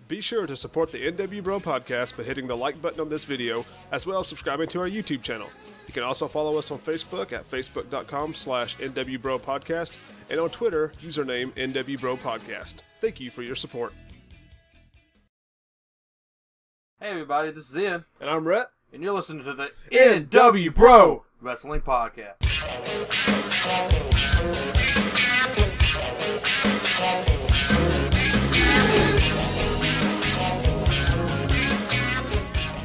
Be sure to support the n.W.bro podcast by hitting the like button on this video, as well as subscribing to our YouTube channel. You can also follow us on Facebook at facebook.com/n.w.bro podcast and on Twitter, username n.w.bro podcast. Thank you for your support. Hey everybody, this is Ian. And I'm Rhett. And you're listening to the n.w.bro Wrestling Podcast.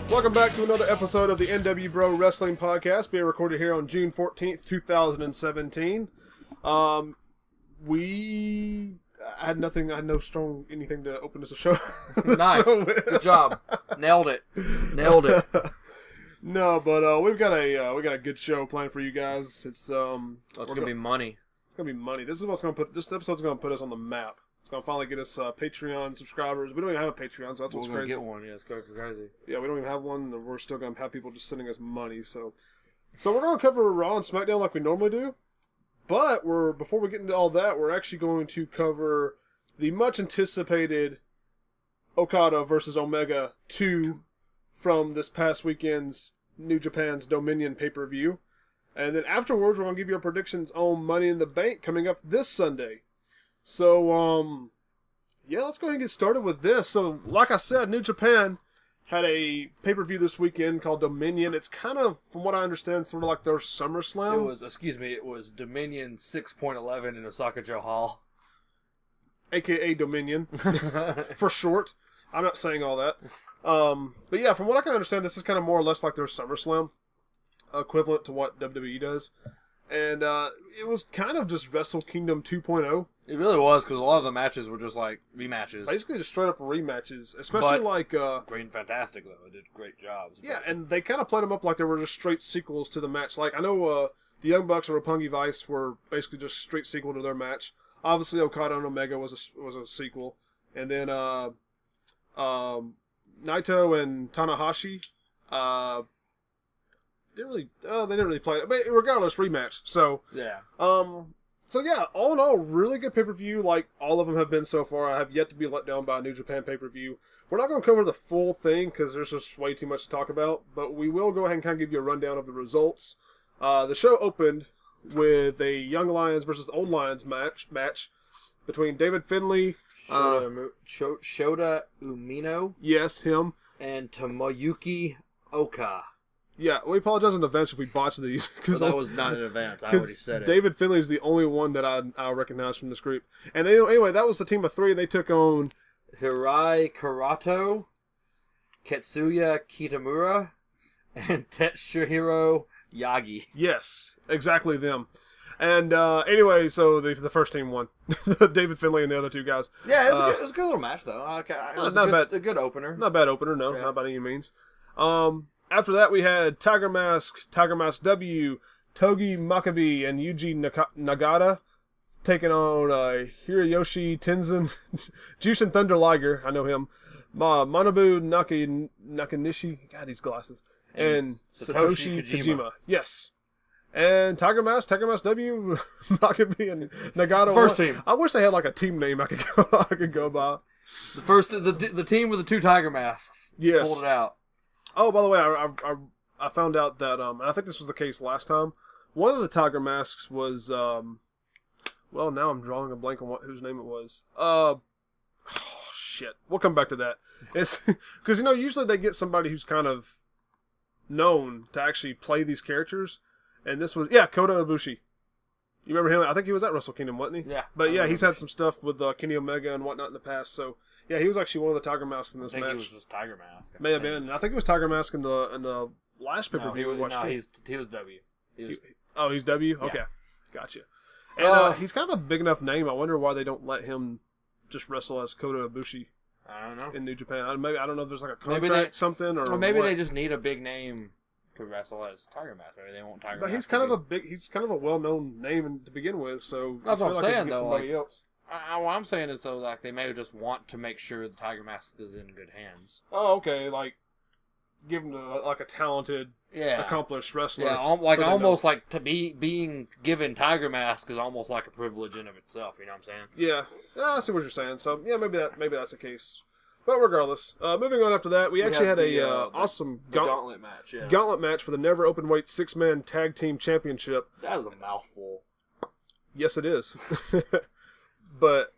Welcome back to another episode of the n.w.bro Wrestling Podcast, being recorded here on June 14th, 2017. I had no strong anything to open this show. Nice. Good job. Nailed it. No, but we got a good show planned for you guys. It's gonna be money. It's gonna be money. This episode's gonna put us on the map. It's gonna finally get us Patreon subscribers. We don't even have a Patreon, so that's what's crazy. We're gonna get one. Yeah, it's gonna be crazy. Yeah, we don't even have one, and we're still gonna have people just sending us money. So we're gonna cover Raw and SmackDown like we normally do. But before we get into all that, we're actually going to cover the much anticipated Okada versus Omega 2 from this past weekend's New Japan's Dominion pay-per-view. And then afterwards, we're going to give you our predictions on Money in the Bank coming up this Sunday. So, yeah, let's go ahead and get started with this. So, like I said, New Japan had a pay-per-view this weekend called Dominion. It's kind of, from what I understand, sort of like their SummerSlam. It was Dominion 6.11 in Osaka Joe Hall. AKA Dominion, for short. I'm not saying all that. But yeah, from what I can understand, this is kind of more or less like their SummerSlam, equivalent to what WWE does. And it was kind of just Wrestle Kingdom 2.0. It really was, because a lot of the matches were just like rematches. Basically just straight up rematches. Especially Great and Fantastic, though. They did great jobs. Yeah, and they kind of played them up like they were just straight sequels to the match. Like, I know the Young Bucks and Roppongi Vice were basically just straight sequel to their match. Obviously, Okada and Omega was a sequel. And then Naito and Tanahashi they didn't really play it. But regardless, rematch. So yeah. So yeah, all in all, really good pay-per-view, like all of them have been so far. I have yet to be let down by a New Japan pay-per-view. We're not going to cover the full thing because there's just way too much to talk about, but we will go ahead and kind of give you a rundown of the results. The show opened with a Young Lions versus Old Lions match between David Finlay, Shota Umino, yes, him, and Tomoyuki Oka. Yeah, we apologize in advance if we botched these. Because that was not in advance. I already said it. David Finlay is the only one that I recognize from this group. And anyway, that was the team of three. They took on Hirai Karato, Ketsuya Kitamura, and Tetsuhiro Yagi. Yes, exactly them. And anyway, so the first team won. David Finlay and the other two guys. Yeah, it was a good little match, though. It was a good opener. Not a bad opener, no. Yeah. Not by any means. After that, we had Tiger Mask W, Togi Makabe, and Yuji Nagata taking on Hiroyoshi Tenzin, Jushin Thunder Liger, I know him, Manabu Nakanishi, God, these glasses, and Satoshi Kojima. Yes. And Tiger Mask W, Makabe, and Nagata. First team. I wish they had like a team name I could go by. The team with the two Tiger Masks. Yes. Pulled it out. Oh, by the way, I found out that, and I think this was the case last time, one of the Tiger Masks was, well, now I'm drawing a blank on whose name it was. Oh, shit. We'll come back to that. It's, because, usually they get somebody who's kind of known to actually play these characters, and this was, Kota Ibushi. You remember him? I think he was at Wrestle Kingdom, wasn't he? Yeah. But yeah, he's had some stuff with Kenny Omega and whatnot in the past, so... Yeah, he was actually one of the Tiger Masks in this match. I think he was just Tiger Mask. May have been. I think it was Tiger Mask in the last pay-per-view we watched. No, he was W. He's W? Yeah. Okay. Gotcha. And he's kind of a big enough name. I wonder why they don't let him just wrestle as Kota Ibushi. I don't know. In New Japan. I don't know if there's like a contract something or maybe they just need a big name to wrestle as Tiger Mask. Maybe they won't Tiger Mask. But he's kind of a well-known name to begin with, so that's what I'm saying, though. Somebody else. What I'm saying is, though, like, they may just want to make sure the Tiger Mask is in good hands. Oh, okay. Like, give him a talented, accomplished wrestler. Yeah, almost like to being given Tiger Mask is almost like a privilege in of itself. You know what I'm saying? Yeah, I see what you're saying. So yeah, maybe that's the case. But regardless, moving on after that, we actually had the, a awesome gauntlet match. Yeah. gauntlet match for the never openweight 6-man tag team championship. That is a mouthful. Yes, it is. But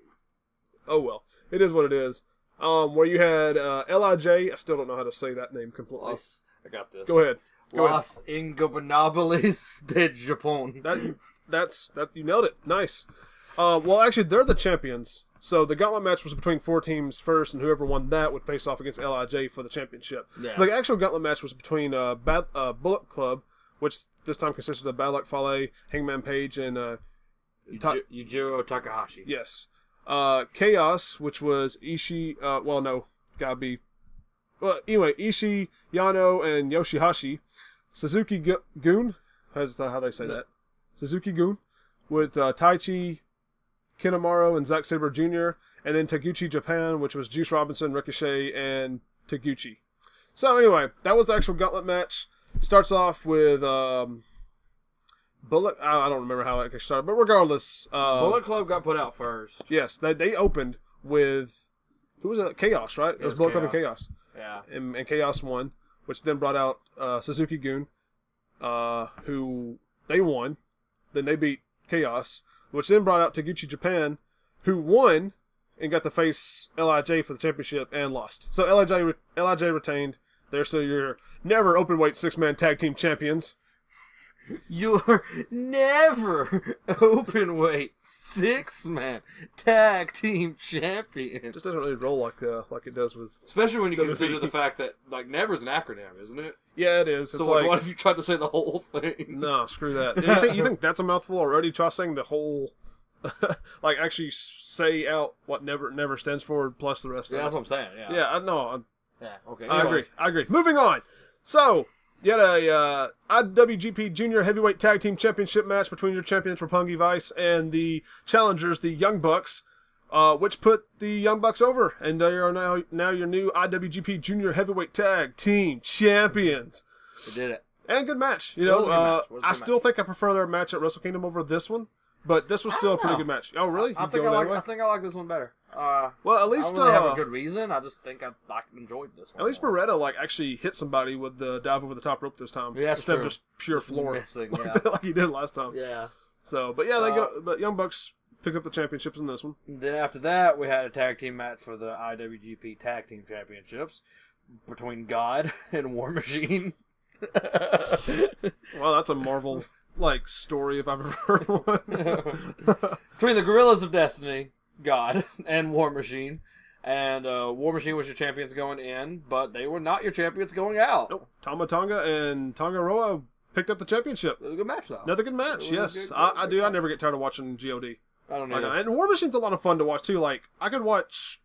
oh well, it is what it is. Where you had Lij. I still don't know how to say that name completely. I got this. Go ahead. Los Ingobernables de Japón. That you nailed it. Nice. Well, actually, they're the champions. So the gauntlet match was between 4 teams first, and whoever won that would face off against Lij for the championship. Yeah. So the actual gauntlet match was between Bullet Club, which this time consisted of Bad Luck Fale, Hangman Page, and Yujiro Takahashi. Yes. Chaos, which was Ishii. Anyway, Ishii, Yano, and Yoshihashi. Suzuki Gun. That's how they say that. Suzuki Gun. With Taichi, Kinamaro, and Zack Sabre Jr. And then Taguchi Japan, which was Juice Robinson, Ricochet, and Taguchi. So anyway, that was the actual gauntlet match. Starts off with Bullet. I don't remember how it started, but regardless, Bullet Club got put out first. Yes, they opened with who was it? Chaos, right? It was Bullet Club and Chaos. Yeah, and Chaos won, which then brought out Suzuki Gun, who they won. Then they beat Chaos, which then brought out Taguchi Japan, who won and got to face Lij for the championship and lost. So Lij retained. They're still your never openweight 6-man tag team champions. You're never openweight 6-man tag team champion. It just doesn't really roll like it does with. Especially when you consider the fact that never's an acronym, isn't it? Yeah, it is. It's so what if you tried to say the whole thing? No, screw that. You think that's a mouthful already? Try saying the whole. Actually say out what never stands for plus the rest. Yeah, of that's it. what I'm saying. Yeah. Yeah, I know. Yeah. Okay. I agree. Moving on. So. You had a IWGP Junior Heavyweight Tag Team Championship match between your champions Roppongi Vice and the challengers, the Young Bucks, which put the Young Bucks over, and they are now your new IWGP Junior Heavyweight Tag Team Champions. They did it. And good match. I still think I prefer their match at Wrestle Kingdom over this one, but this was still a pretty good match. Oh, really? I think I like this one better. Well, at least I don't really have a good reason. I just think I enjoyed this one. At least Beretta actually hit somebody with the dive over the top rope this time, instead of just pure floor, missing, like he did last time. Yeah. So, but but Young Bucks picked up the championships in this one. Then after that, we had a tag team match for the IWGP Tag Team Championships between God and War Machine. Well, that's a Marvel story if I've ever heard one. Between the Gorillas of Destiny, God, and War Machine. And War Machine was your champions going in, but they were not your champions going out. Nope. Tama Tonga and Tonga Roa picked up the championship. It was a good match, though. Another good match, yes. I do. I never get tired of watching GOD. I don't know. And War Machine's a lot of fun to watch, too. I could watch...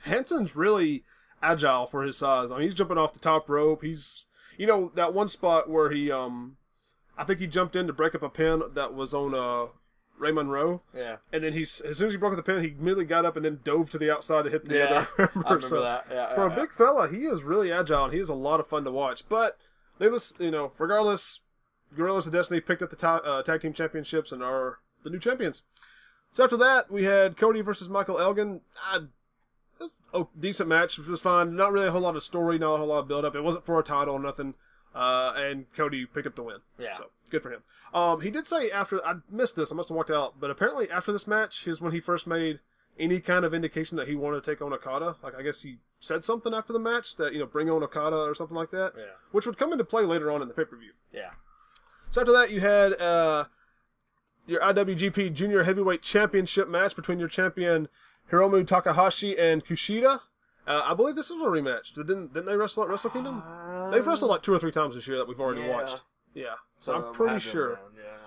Hanson's really agile for his size. I mean, he's jumping off the top rope. He's... that one spot where he... I think he jumped in to break up a pin that was on... Ray Monroe. Yeah. And then as soon as he broke up the pin, he immediately got up and then dove to the outside to hit the other member. I remember that. Yeah, for a big fella, he is really agile and he is a lot of fun to watch. But regardless, Gorillas of Destiny picked up the tag team championships and are the new champions. So after that, we had Cody versus Michael Elgin. It was a decent match, which was fine. Not really a whole lot of story, not a whole lot of build up. It wasn't for a title or nothing. And Cody picked up the win. Yeah. So, good for him. He did say after... I missed this. I must have walked out. But apparently after this match is when he first made any kind of indication that he wanted to take on Okada. I guess he said something after the match that, bring on Okada or something like that. Yeah. Which would come into play later on in the pay-per-view. Yeah. So after that, you had your IWGP Junior Heavyweight Championship match between your champion Hiromu Takahashi and Kushida. I believe this is a rematch. Didn't they wrestle at Wrestle Kingdom? They've wrestled 2 or 3 times this year that we've already watched. Yeah. So I'm pretty sure.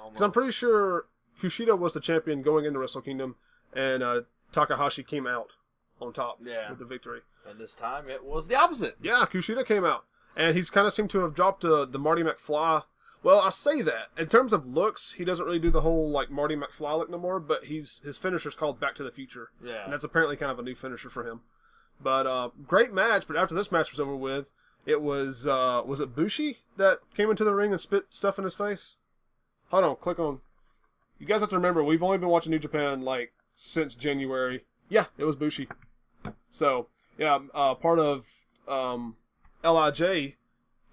Because I'm pretty sure Kushida was the champion going into Wrestle Kingdom, and Takahashi came out on top with the victory. And this time it was the opposite. Yeah, Kushida came out. And he's kind of seemed to have dropped the Marty McFly. Well, I say that. In terms of looks, he doesn't really do the whole Marty McFly look no more, but his finisher's called Back to the Future. Yeah. And that's apparently kind of a new finisher for him. But great match. But after this match was over with, it was it Bushi that came into the ring and spit stuff in his face? Hold on, click on. You guys have to remember, we've only been watching New Japan since January. Yeah, it was Bushi. So Yeah, part of LIJ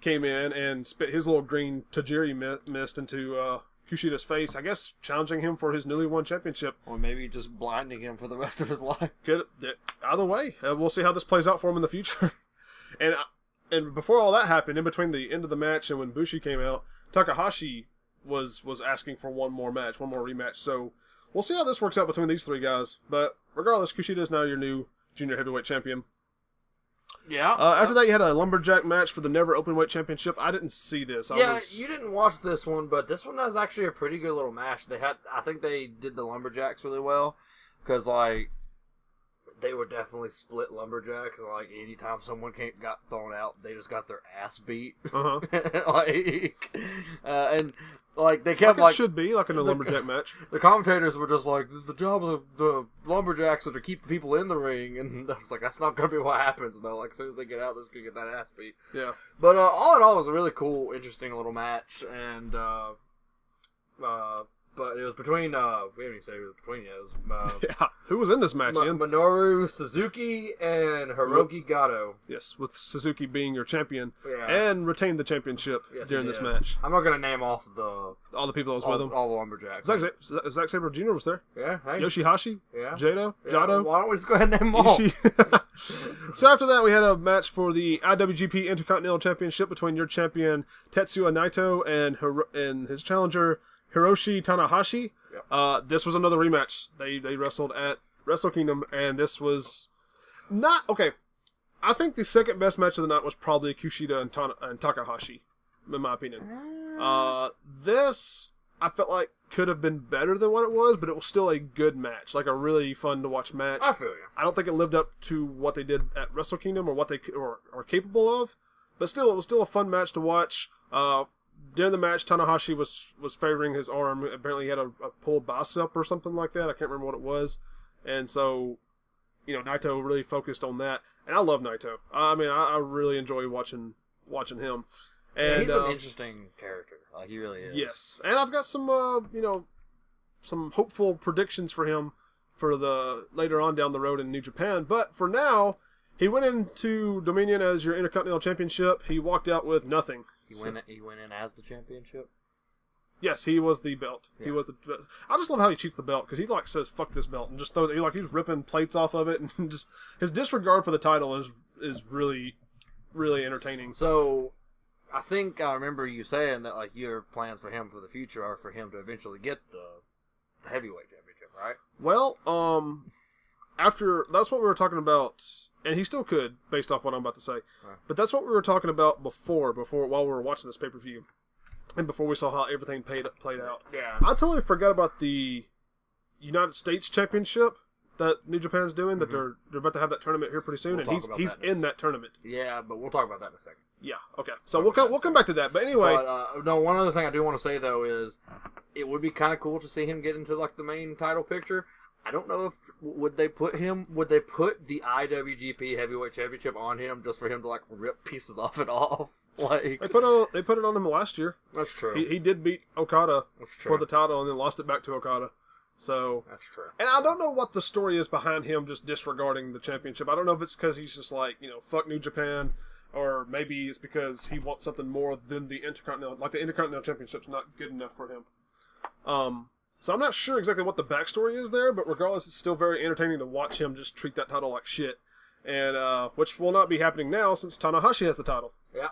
came in and spit his little green Tajiri mist into Kushida's face, I guess challenging him for his newly won championship. Or maybe just blinding him for the rest of his life. Either way, we'll see how this plays out for him in the future. And before all that happened, in between the end of the match and when Bushi came out, Takahashi was asking for one more rematch. So we'll see how this works out between these three guys. But regardless, Kushida is now your new junior heavyweight champion. Yeah. After that, you had a lumberjack match for the Never Openweight Championship. I didn't see this. You didn't watch this one, but this one was actually a pretty good little match. I think they did the lumberjacks really well because like they were definitely split lumberjacks. Like anytime someone got thrown out, they just got their ass beat. Uh-huh. And like they kept like it should be like in a lumberjack match. The commentators were just like, the job of the lumberjacks is to keep the people in the ring, and I was like, that's not gonna be what happens. And they're like, as soon as they get out, they're just gonna get that ass beat. Yeah. But all in all, it was a really cool, interesting little match, and but it was between we haven't even said it was between yet. It was yeah. Who was in this match? Minoru Suzuki and Hiroki Goto. Yes, with Suzuki being your champion and retained the championship during this match. I'm not gonna name off all the people that was with him. All the lumberjacks. Zack Sabre Jr. was there. Yeah. Hey. Yoshihashi. Yeah. Jado. Why don't we just go ahead and name them all? So after that, we had a match for the IWGP Intercontinental Championship between your champion Tetsuya Naito and his challenger Hiroshi Tanahashi. Yep. This was another rematch. They wrestled at Wrestle Kingdom, and this was not okay. I think the second best match of the night was probably Kushida and Takahashi, in my opinion. This I felt like could have been better than what it was, but it was still a good match, like a really fun to watch match. I feel you. I don't think it lived up to what they did at Wrestle Kingdom or what they are capable of, but still, it was still a fun match to watch. During the match, Tanahashi was favoring his arm. Apparently, he had a pulled bicep or something like that. I can't remember what it was. And so, Naito really focused on that. And I love Naito. I mean, I really enjoy watching him. And he's an interesting character. Like, he really is. Yes. And I've got some, some hopeful predictions for him for the later on down the road in New Japan. But for now, he went into Dominion as your Intercontinental Championship. He walked out with nothing. He went in as the championship? Yes, he was the belt. Yeah. He was the. I just love how he cheats the belt because he says "fuck this belt" and just throws it. He's ripping plates off of it and just his disregard for the title is really, really entertaining. So, I think I remember you saying that like your plans for him for the future are for him to eventually get the heavyweight championship, right? Well, after that's what we were talking about, and he still could based off what I'm about to say. Right. But that's what we were talking about before while we were watching this pay-per-view. And before we saw how everything played out. Yeah. I totally forgot about the United States Championship that New Japan's doing, that they're about to have that tournament here pretty soon, and he's in that tournament. Yeah, but we'll talk about that in a second. Yeah, okay. So we'll come back to that. But anyway. No, one other thing I do want to say, though, is it would be kind of cool to see him get into like the main title picture. I don't know if would they put the IWGP Heavyweight Championship on him just for him to like rip pieces of it off. Like they put it on him last year. That's true. He did beat Okada for the title and then lost it back to Okada. So that's true. And I don't know what the story is behind him just disregarding the championship. I don't know if it's because he's just like, fuck New Japan, or maybe it's because he wants something more than the Intercontinental. Like the Intercontinental Championship's not good enough for him. So I'm not sure exactly what the backstory is there, but regardless, it's still very entertaining to watch him just treat that title like shit. And which will not be happening now since Tanahashi has the title. Yeah.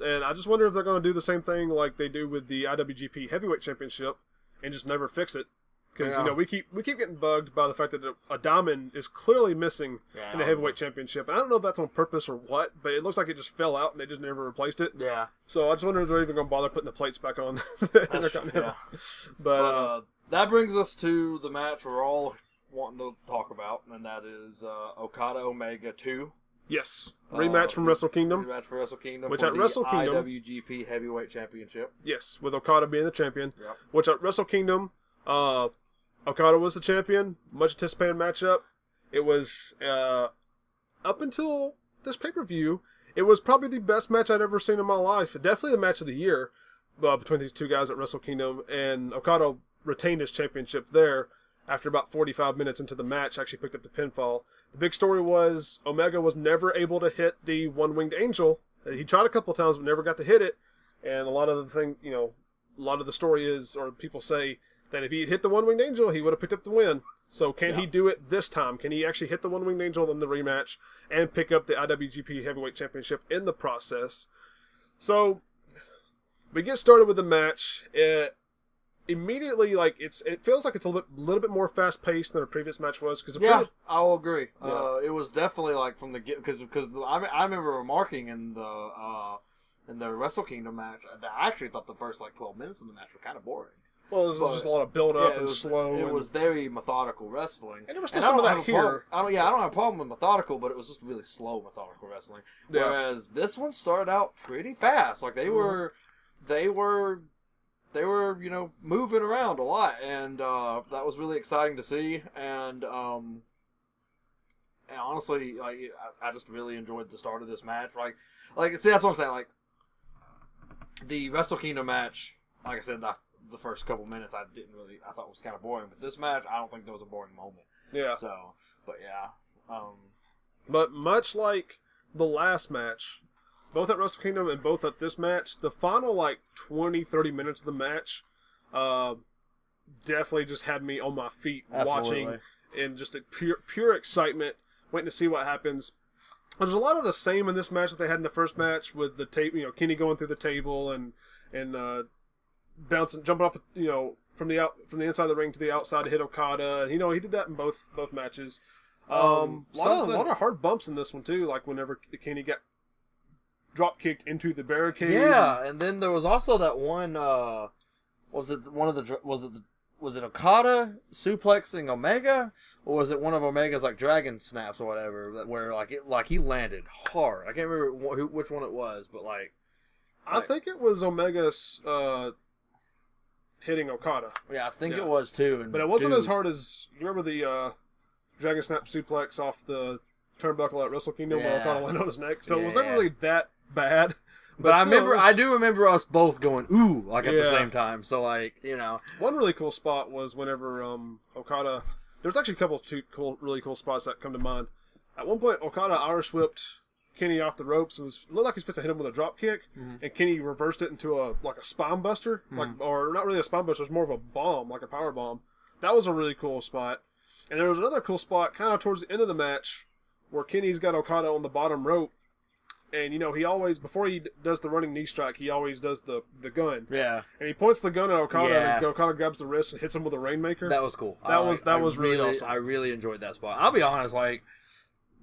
And I just wonder if they're going to do the same thing like they do with the IWGP Heavyweight Championship and just never fix it. Because we keep getting bugged by the fact that a diamond is clearly missing in the Heavyweight Championship. And I don't know if that's on purpose or what, but it looks like it just fell out and they just never replaced it. Yeah. So I just wonder if they're even going to bother putting the plates back on the Intercontinental. Yeah. But that brings us to the match we're all wanting to talk about, and that is Okada Omega 2. Yes. Rematch from Wrestle Kingdom. Rematch for Wrestle Kingdom. Which at Wrestle Kingdom. IWGP Heavyweight Championship. Yes, with Okada being the champion. Yep. Which at Wrestle Kingdom, Okada was the champion. Much anticipated matchup. It was, up until this pay-per-view, it was probably the best match I'd ever seen in my life. Definitely the match of the year between these two guys at Wrestle Kingdom. And Okada retained his championship there. after about 45 minutes into the match, actually picked up the pinfall. The big story was Omega was never able to hit the one-winged angel. He tried a couple times, but never got to hit it. And a lot of the story is, or people say, that if he had hit the one-winged angel, he would have picked up the win. So can he do it this time? Can he actually hit the one-winged angel in the rematch and pick up the IWGP Heavyweight Championship in the process? So we get started with the match. Immediately, it feels like it's a little bit more fast paced than a previous match was. I will agree. Yeah. It was definitely like from the because I remember remarking in the Wrestle Kingdom match that I actually thought the first 12 minutes of the match were kind of boring. Well, it was just a lot of build up and slow. It was very methodical wrestling, and there was still some of that here. I don't have a problem with methodical, but it was just really slow methodical wrestling. Yeah. Whereas this one started out pretty fast. They were moving around a lot, and that was really exciting to see. And honestly, I just really enjoyed the start of this match. See, that's what I'm saying. The Wrestle Kingdom match, like I said, the first couple minutes I thought was kind of boring. But this match, I don't think there was a boring moment. Yeah. So, but yeah. But much like the last match, both at Wrestle Kingdom and both at this match, the final 20, 30 minutes of the match definitely just had me on my feet watching in just a pure excitement, waiting to see what happens. There's a lot of the same in this match that they had in the first match with the Kenny going through the table and jumping off from the inside of the ring to the outside to hit Okada. And, he did that in both matches. A lot of hard bumps in this one too, like whenever Kenny got drop kicked into the barricade. Yeah, and then there was also that one. Was it Okada suplexing Omega, or was it one of Omega's dragon snaps or whatever, where he landed hard? I can't remember which one it was, but I think it was Omega's hitting Okada. Yeah, I think it was too. But it wasn't as hard as you remember the dragon snap suplex off the turnbuckle at Wrestle Kingdom where Okada landed on his neck. So it was never really that bad. But I do remember us both going ooh at the same time. So one really cool spot was whenever Okada. There's actually a couple of really cool spots that come to mind. At one point, Okada Irish whipped Kenny off the ropes. It looked like he was supposed to hit him with a drop kick, and Kenny reversed it into a spine buster, or not really a spine buster. It was more of a bomb, like a power bomb. That was a really cool spot. And there was another cool spot kind of towards the end of the match where Kenny's got Okada on the bottom rope. And, he always, before he does the running knee strike, he always does the gun. Yeah. And he points the gun at Okada, and Okada grabs the wrist and hits him with a Rainmaker. That was cool. That was really awesome. I really enjoyed that spot. I'll be honest,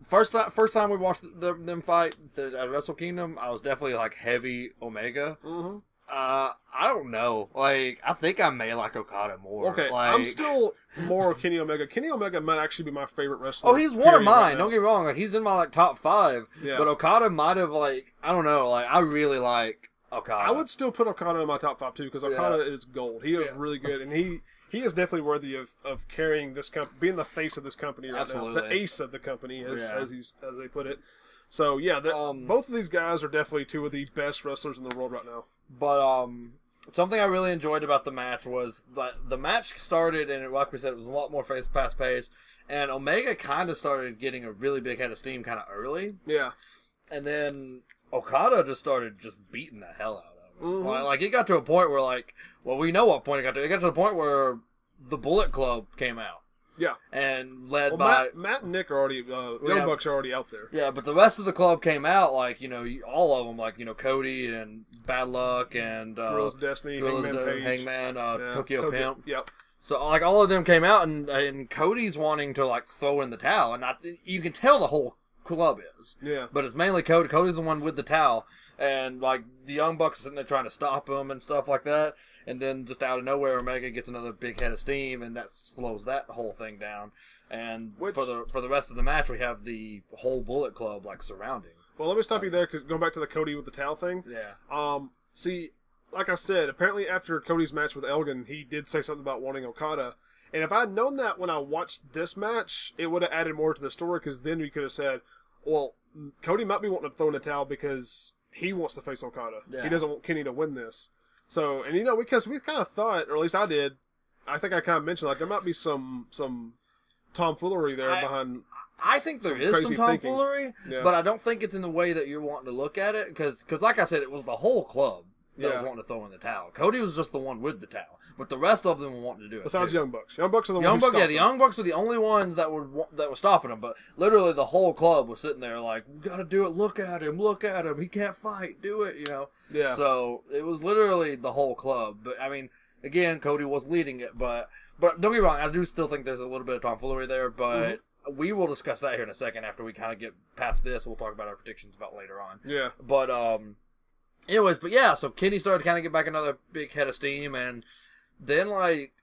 first time we watched them fight at Wrestle Kingdom, I was definitely, heavy Omega. Mm-hmm. I don't know. I think I may like Okada more. Okay, I'm still more Kenny Omega. Kenny Omega might actually be my favorite wrestler. Oh, he's one of mine. Don't get me wrong. He's in my top 5. Yeah. But Okada might have I don't know. I really like Okada. I would still put Okada in my top 5 too because Okada is gold. He is really good, and he is definitely worthy of carrying this company, being the face of this company right now, the ace of the company, as they put it. So both of these guys are definitely 2 of the best wrestlers in the world right now. But something I really enjoyed about the match was that the match started, and like we said, it was a lot more fast paced, and Omega kind of started getting a really big head of steam kind of early. Yeah, and then Okada just started beating the hell out of him. Mm-hmm. It got to a point where we know what point it got to. It got to the point where the Bullet Club came out. Yeah, and led by Matt and Nick are already Young Bucks are already out there. Yeah, but the rest of the club came out all of them Cody and Bad Luck and Girls of Destiny, Hangman, Tokyo Pimp. Yep. So all of them came out, and Cody's wanting to throw in the towel, and you can tell the whole club is. Yeah. But it's mainly Cody. Cody's the one with the towel, and the Young Bucks are sitting there trying to stop him and stuff like that. And then just out of nowhere, Omega gets another big head of steam, and that slows that whole thing down. And for the rest of the match, we have the whole Bullet Club surrounding. Well, let me stop you there because going back to the Cody with the towel thing. Yeah. See, like I said, apparently after Cody's match with Elgin, he did say something about wanting Okada. And if I had known that when I watched this match, it would have added more to the story because then we could have said, well, Cody might be wanting to throw in the towel because he wants to face Okada. Yeah. He doesn't want Kenny to win this. So, and because we kind of thought, or at least I did, I think I kind of mentioned, like, there might be some tomfoolery there behind. I think there is some tomfoolery, yeah. but I don't think it's in the way that you're wanting to look at it. Because like I said, it was the whole club that was wanting to throw in the towel. Cody was just the one with the towel, but the rest of them were wanting to do it. Besides too. Young Bucks. Young Bucks are the ones who the Young Bucks were the only ones that were stopping them. But literally, the whole club was sitting there like, "We got to do it. Look at him. Look at him. He can't fight. Do it." You know. Yeah. So it was literally the whole club. But I mean, again, Cody was leading it, but don't get me wrong. I do still think there's a little bit of tomfoolery there, but. We will discuss that here in a second after we kind of get past this. We'll talk about our predictions about later on. Yeah. But, anyways, but yeah, so Kenny started to kind of get back another big head of steam, and then, like,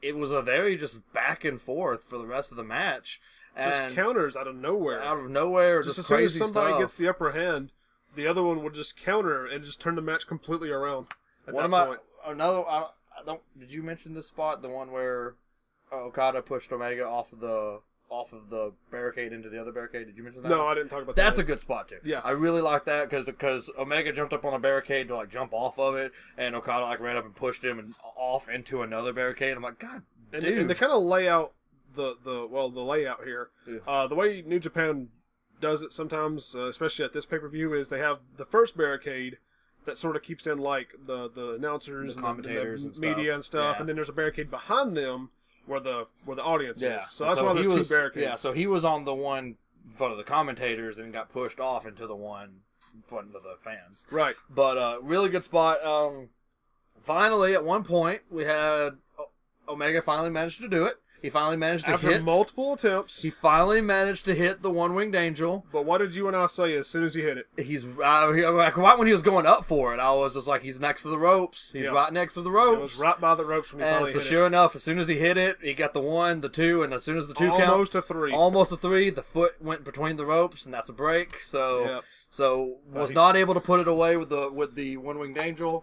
it was a very just back and forth for the rest of the match. Just and counters out of nowhere. Out of nowhere, just as soon as somebody gets the upper hand, the other one would just counter and just turn the match completely around. At that point. I don't. Did you mention this spot, the one where Okada pushed Omega off of the barricade into the other barricade? Did you mention that? No, I didn't talk about that. That's a good spot, too. Yeah. I really like that because Omega jumped up on a barricade to, like, jump off of it, and Okada, like, ran up and pushed him and off into another barricade. I'm like, God, dude. And they kind of lay out the layout here. Yeah. The way New Japan does it sometimes, especially at this pay-per-view, is they have the first barricade that sort of keeps in, like, the announcers, the commentators, and media and stuff, yeah. and then there's a barricade behind them where the audience is. So that's so why there's two barricades. Yeah, so he was on the one in front of the commentators and got pushed off into the one in front of the fans. Right. But really good spot. Finally, at one point, we had Omega finally managed to do it. He finally managed to hit. After multiple attempts. He finally managed to hit the one-winged angel. But what did you and I say as soon as he hit it? He's right when he was going up for it, I was just like, he's next to the ropes. He's right next to the ropes. It was right by the ropes when he finally hit it. So sure enough, as soon as he hit it, he got the 1, the 2, and as soon as the 2 count. Almost a 3. The foot went between the ropes, and that's a break. So, yep. Was not able to put it away with the one-winged angel.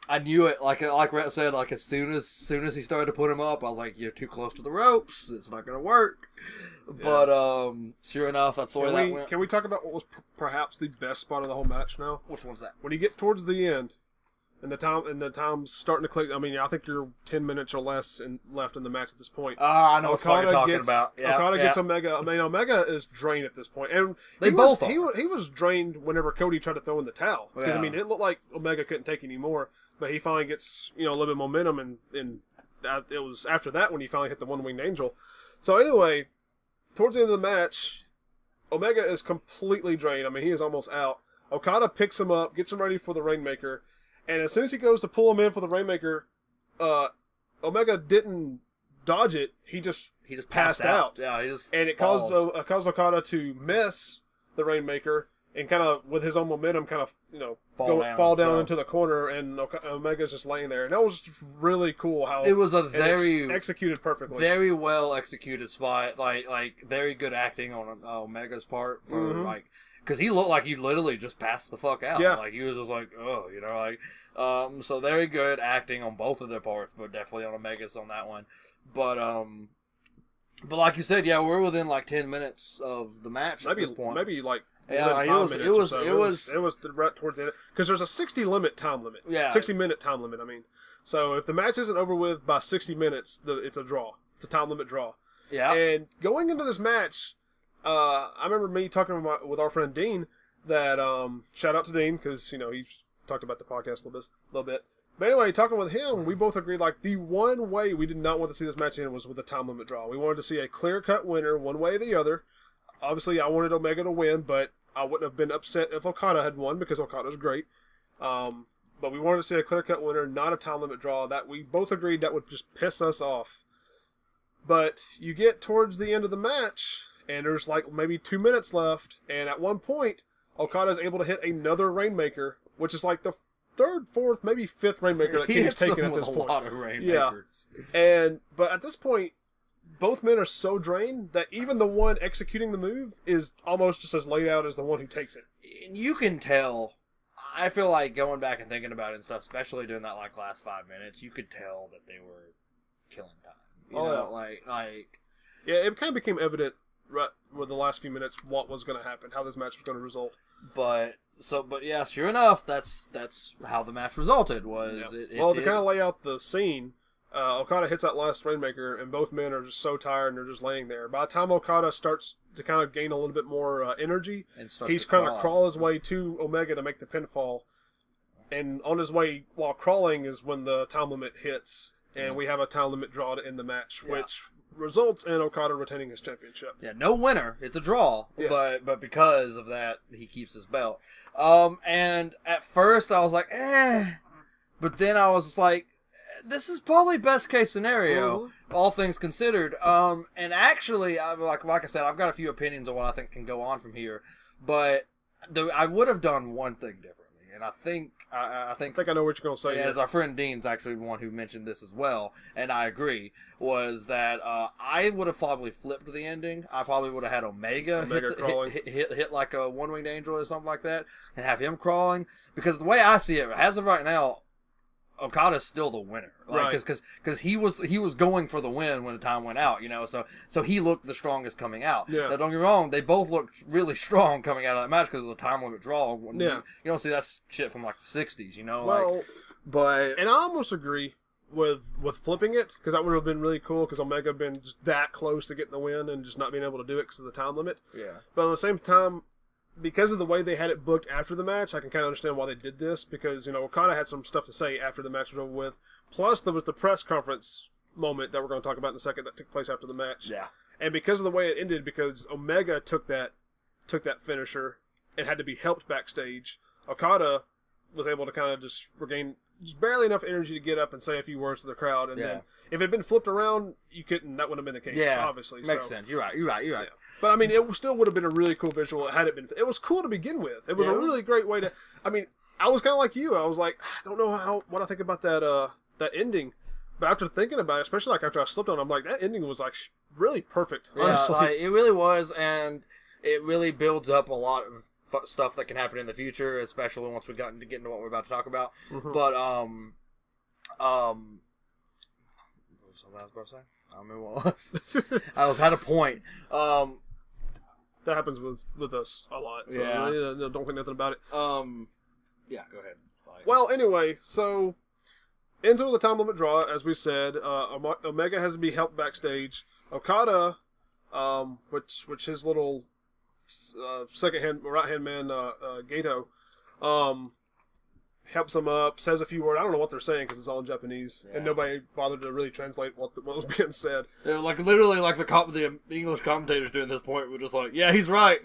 I knew it, like Rhett said, like as soon as he started to put him up, I was like, you're too close to the ropes. It's not going to work. Yeah. But sure enough, that's the way that went. Can we talk about what was perhaps the best spot of the whole match now? Which one's that? When you get towards the end, and the time's starting to click. I mean, I think you're 10 minutes or less left in the match at this point. I know what you're talking about. Yeah, Okada gets Omega. I mean, Omega is drained at this point, and he was drained whenever Cody tried to throw in the towel. Because I mean, it looked like Omega couldn't take any more. But he finally gets, a little bit of momentum, and it was after that when he finally hit the one-winged angel. So anyway, towards the end of the match, Omega is completely drained. I mean, he is almost out. Okada picks him up, gets him ready for the Rainmaker, and as soon as he goes to pull him in for the Rainmaker, Omega didn't dodge it. He just passed out. Yeah, he just and it caused Okada to miss the Rainmaker. And kind of, with his own momentum, kind of, fall down into the corner, and Omega's just laying there. And that was just really cool how it was executed perfectly. Very well executed spot, like very good acting on Omega's part for because he looked like he literally just passed the fuck out. Yeah. Like he was just like, so very good acting on both of their parts, but definitely on Omega's on that one. But like you said, yeah, we're within like 10 minutes of the match at this point. Maybe like. Yeah, it was right towards the end because there's a 60-minute time limit. Yeah, 60-minute time limit. I mean, so if the match isn't over with by 60 minutes, it's a draw. It's a time limit draw. Yeah. And going into this match, I remember me talking with our friend Dean. That shout out to Dean because he's talked about the podcast a little bit. But anyway, talking with him, we both agreed like the one way we did not want to see this match end was with a time limit draw. We wanted to see a clear-cut winner, one way or the other. Obviously, I wanted Omega to win, but I wouldn't have been upset if Okada had won because Okada's great. But we wanted to see a clear-cut winner, not a time limit draw. That we both agreed that would just piss us off. But you get towards the end of the match, and there's like maybe 2 minutes left, and at one point, Okada's able to hit another Rainmaker, which is like the third, fourth, maybe fifth Rainmaker that Kenny's taken at this point. A lot of Rainmakers. Yeah, but at this point, both men are so drained that even the one executing the move is almost just as laid out as the one who takes it. You can tell. I feel like going back and thinking about it and stuff, especially during that like last 5 minutes, you could tell that they were killing time. You know, like yeah, it kind of became evident right with the last few minutes what was going to happen, how this match was going to result. But yeah, sure enough, that's how the match resulted. To kind of lay out the scene. Okada hits that last Rainmaker, and both men are just so tired and they're just laying there. By the time Okada starts to kind of gain a little bit more energy, he's kind of crawl his way to Omega to make the pinfall. And on his way while crawling is when the time limit hits, and we have a time limit draw to end the match, which results in Okada retaining his championship. Yeah, no winner. It's a draw, but because of that, he keeps his belt. And at first I was like, but then I was like, this is probably best case scenario, all things considered. And actually, like I said, I've got a few opinions on what I think can go on from here, but I would have done one thing differently. And I think I know what you're going to say. As our friend Dean's actually the one who mentioned this as well, and I agree, was that I would have probably flipped the ending. I probably would have had Omega hit like a one-winged angel or something like that, and have him crawling. Because the way I see it, as of right now, Okada's still the winner, like, because he was going for the win when the time went out, so he looked the strongest coming out. Yeah. Now, don't get me wrong, they both looked really strong coming out of that match because of the time limit draw. You don't see that shit from like the '60s, and I almost agree with flipping it, because that would have been really cool, because Omega had been just that close to getting the win and just not being able to do it because of the time limit. Yeah. But at the same time, because of the way they had it booked after the match, I can kind of understand why they did this, because, Okada had some stuff to say after the match was over with. Plus, there was the press conference moment that we're going to talk about in a second that took place after the match. Yeah. And because of the way it ended, because Omega took that finisher and had to be helped backstage, Okada was able to kind of just regain just barely enough energy to get up and say a few words to the crowd. And then if it had been flipped around, that wouldn't have been the case, obviously. Makes sense. You're right. Yeah. But, I mean, it still would have been a really cool visual had it been. It was cool to begin with. It was a really great way to. I mean, I was kind of like you. I was like, I don't know what I think about that ending. But after thinking about it, especially like after I slipped on, I'm like, that ending was like really perfect. Honestly, it really was, and it really builds up a lot of stuff that can happen in the future, especially once we get into what we're about to talk about. Mm-hmm. But what was something I was about to say? I don't remember what it was. I had a point. That happens with us a lot. So don't think nothing about it. Yeah, go ahead. Well, anyway, so ends with the time limit draw, as we said. Omega has to be helped backstage. Okada, which his little right hand man Gato, helps him up, says a few words. I don't know what they're saying because it's all in Japanese, and nobody bothered to really translate what was being said. They're like literally like the English commentators doing this point were just like, yeah, he's right,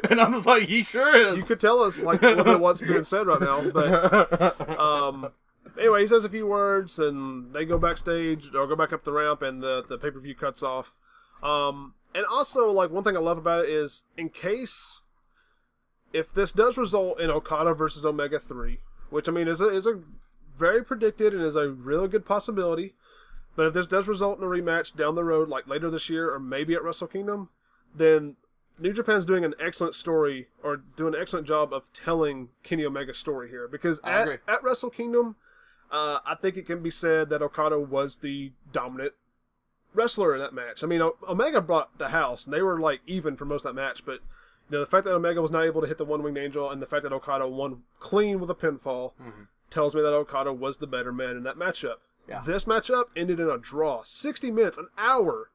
and I'm just like, he sure is. You could tell us like a little bit of what's being said right now, but anyway, he says a few words, and they go backstage or go back up the ramp, and the pay-per-view cuts off. And also, like, one thing I love about it is, if this does result in Okada versus Omega 3, which, I mean, is a very predicted and is a really good possibility, but if this does result in a rematch down the road, like later this year or maybe at Wrestle Kingdom, then New Japan's doing an excellent story, or doing an excellent job of telling Kenny Omega's story here. Because at Wrestle Kingdom, I think it can be said that Okada was the dominant wrestler in that match. I mean, Omega brought the house, and they were like even for most of that match, but the fact that Omega was not able to hit the one-winged angel, and the fact that Okada won clean with a pinfall, tells me that Okada was the better man in that matchup. Yeah. This matchup ended in a draw. 60 minutes, an hour,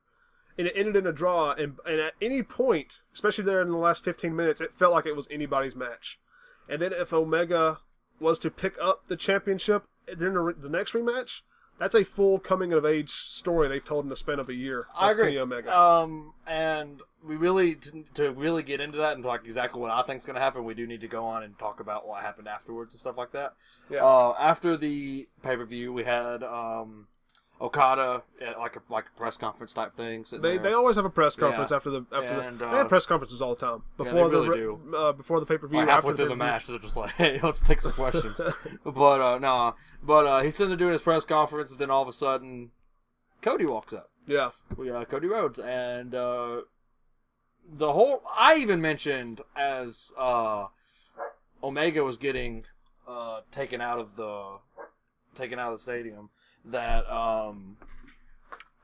and it ended in a draw, and at any point, especially there in the last 15 minutes, it felt like it was anybody's match. And then if Omega was to pick up the championship during the next rematch, that's a full coming-of-age story they've told in the span of a year. I agree. Kenny Omega. And we really, to really get into that and talk exactly what I think is going to happen, we do need to go on and talk about what happened afterwards and stuff like that. Yeah. After the pay-per-view, we had Okada at like a press conference type thing. They always have a press conference after the they have press conferences all the time before before the pay-per-view. Like halfway through the match, they're just like, "Hey, let's take some questions." But he's sitting there doing his press conference, and then all of a sudden, Cody walks up. Yeah, Cody Rhodes, and the whole. I even mentioned as Omega was getting taken out of the stadium that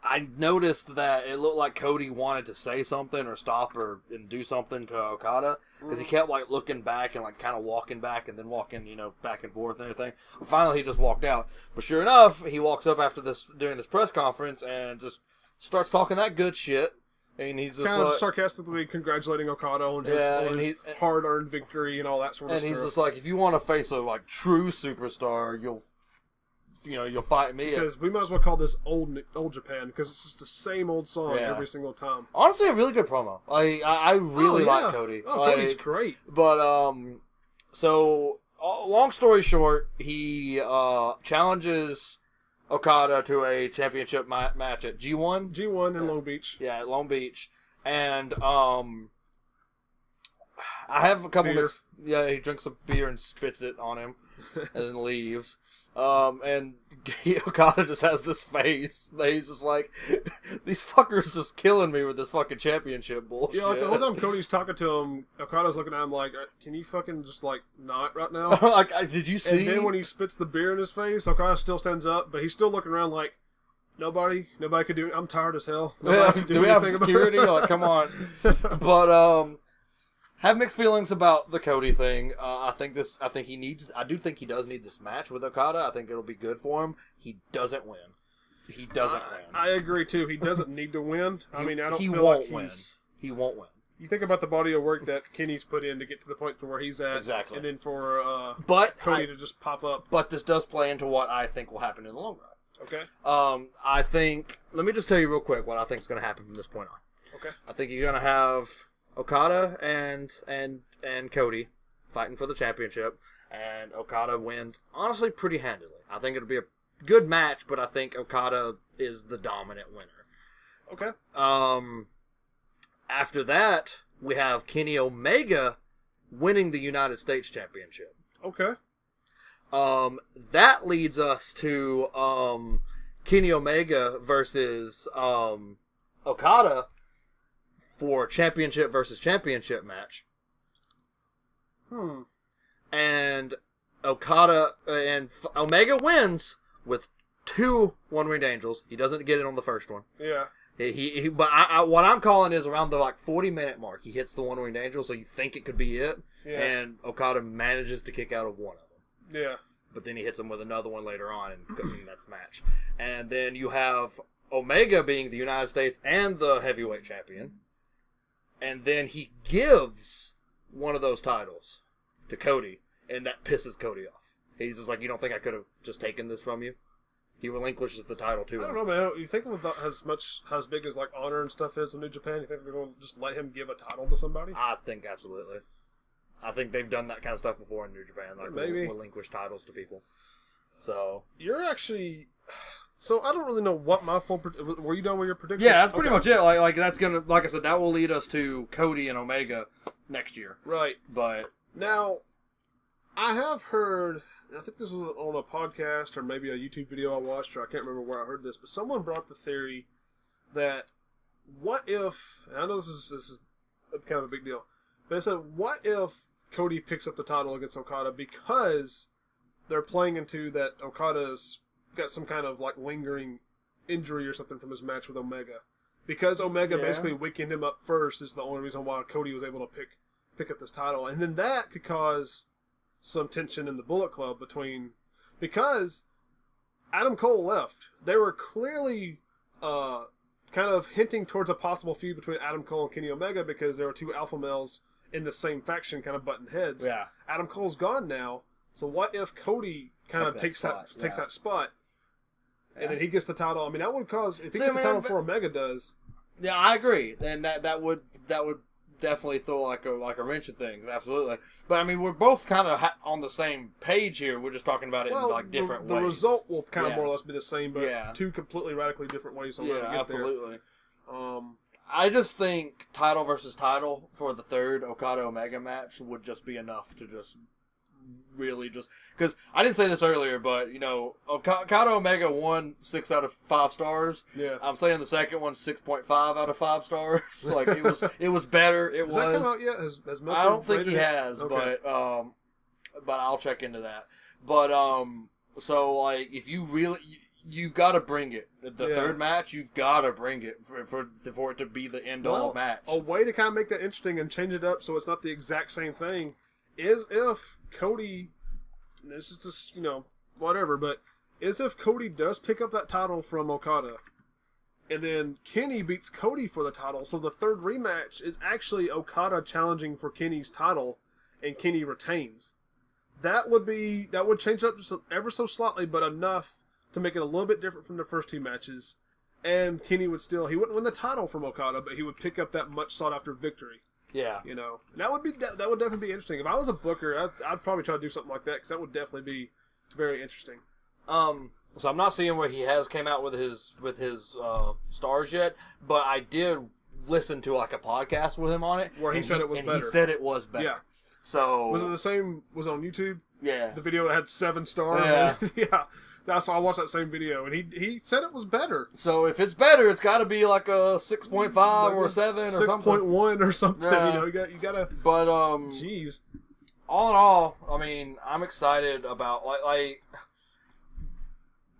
I noticed that it looked like Cody wanted to say something or stop and do something to Okada because he kept like looking back and like kind of walking back and then walking, back and forth and everything. Finally, he just walked out. But sure enough, he walks up after this during this press conference and just starts talking that good shit. And he's just kind of like, sarcastically congratulating Okada on his hard-earned victory and all that sort of stuff. And he's just like, if you want to face a like true superstar, you'll fight me. He says we might as well call this old Japan because it's just the same old song every single time. Honestly, a really good promo. I really like Cody. Cody's great. But so long story short, he challenges Okada to a championship match at G1. G1 in Long Beach. Yeah, at Long Beach. And I have a couple mixed... Yeah, he drinks a beer and spits it on him and then leaves. And Okada just has this face that he's just like, these fuckers just killing me with this fucking championship bullshit. Yeah, like the whole time Cody's talking to him, Okada's looking at him like, can you fucking just like not right now? Did you see? And then when he spits the beer in his face, Okada still stands up, but he's still looking around like, nobody could do it. I'm tired as hell. Do we have security? Like, come on. But have mixed feelings about the Cody thing. I do think he does need this match with Okada. I think it'll be good for him. He doesn't win. He doesn't win. I agree too. He doesn't need to win. I mean, I don't he feel won't like win. He won't win. You think about the body of work that Kenny's put in to get to the point to where he's at. Exactly. And then for Cody to just pop up. But this does play into what I think will happen in the long run. Okay. I think, let me just tell you real quick what I think is going to happen from this point on. Okay. I think you're going to have Okada and Cody fighting for the championship, and Okada wins, honestly, pretty handily. I think it'll be a good match, but I think Okada is the dominant winner. Okay. After that, we have Kenny Omega winning the United States Championship. Okay. That leads us to Kenny Omega versus Okada for championship versus championship match. And Omega wins with 2 one-winged angels. He doesn't get it on the first one. Yeah. But what I'm calling is around the 40-minute mark. He hits the one-winged angel, so you think it could be it. Yeah. And Okada manages to kick out of one of them. Yeah. But then he hits him with another one later on, and that's match. And then you have Omega being the United States and the heavyweight champion. And then he gives one of those titles to Cody, and that pisses Cody off. He's just like, you don't think I could have just taken this from you? He relinquishes the title to him. I don't know, man. You think with as big as honor and stuff is in New Japan, you think they're going to just let him give a title to somebody? I think absolutely. I think they've done that kind of stuff before in New Japan, maybe relinquish titles to people. So you're actually. So I don't really know what my full. Were you done with your prediction? Yeah, that's pretty much it. Like that's gonna, like I said, that will lead us to Cody and Omega next year. Right. But now, I have heard. I think this was on a podcast or maybe a YouTube video I watched, or I can't remember where I heard this, but someone brought up the theory that what if? And I know this is kind of a big deal. But they said, what if Cody picks up the title against Okada because they're playing into that Okada's got some kind of lingering injury or something from his match with Omega. Because Omega basically weakened him up first is the only reason why Cody was able to pick up this title. And then that could cause some tension in the Bullet Club because Adam Cole left. They were clearly kind of hinting towards a possible feud between Adam Cole and Kenny Omega because there were 2 alpha males in the same faction kind of butting heads. Yeah. Adam Cole's gone now, so what if Cody kind of takes that spot, and then he gets the title? I mean, that would cause, if he gets the title before Omega does. Yeah, I agree, and that would definitely throw like a wrench at things, absolutely. But I mean, we're both kind of on the same page here. We're just talking about it in different ways. The result will kind of more or less be the same, but 2 completely radically different ways on how to get absolutely. there. I just think title versus title for the third Okada Omega match would just be enough to just really just, because I didn't say this earlier, but Okada Omega won 6 out of 5 stars. Yeah, I'm saying the second one 6.5 out of 5 stars. Like it was better. Has that come out yet? I don't think he has, okay. but I'll check into that. But so if you really, you've got to bring it. The third match, you've got to bring it for it to be the end-all match. A way to kind of make that interesting and change it up so it's not the exact same thing is if Cody, this is just, whatever, but is if Cody does pick up that title from Okada, and then Kenny beats Cody for the title, so the third rematch is actually Okada challenging for Kenny's title, and Kenny retains. That would change it up just ever so slightly, but enough to make it a little bit different from the first two matches. And Kenny would he wouldn't win the title from Okada, but he would pick up that much sought after victory. Yeah, and that would definitely be interesting. If I was a booker, I'd probably try to do something like that because that would definitely be very interesting. So I'm not seeing where he has came out with his stars yet, but I did listen to like a podcast with him on it where he said it was better. He said it was better. Yeah. So was it the same? Was it on YouTube? Yeah. The video that had 7 stars. Yeah. Yeah. That's why I watched that same video, and he said it was better. So if it's better, it's got to be like a 6.5 or 7 or something. 6.1 or something. Yeah. You gotta. But jeez. All in all, I mean, I'm excited about like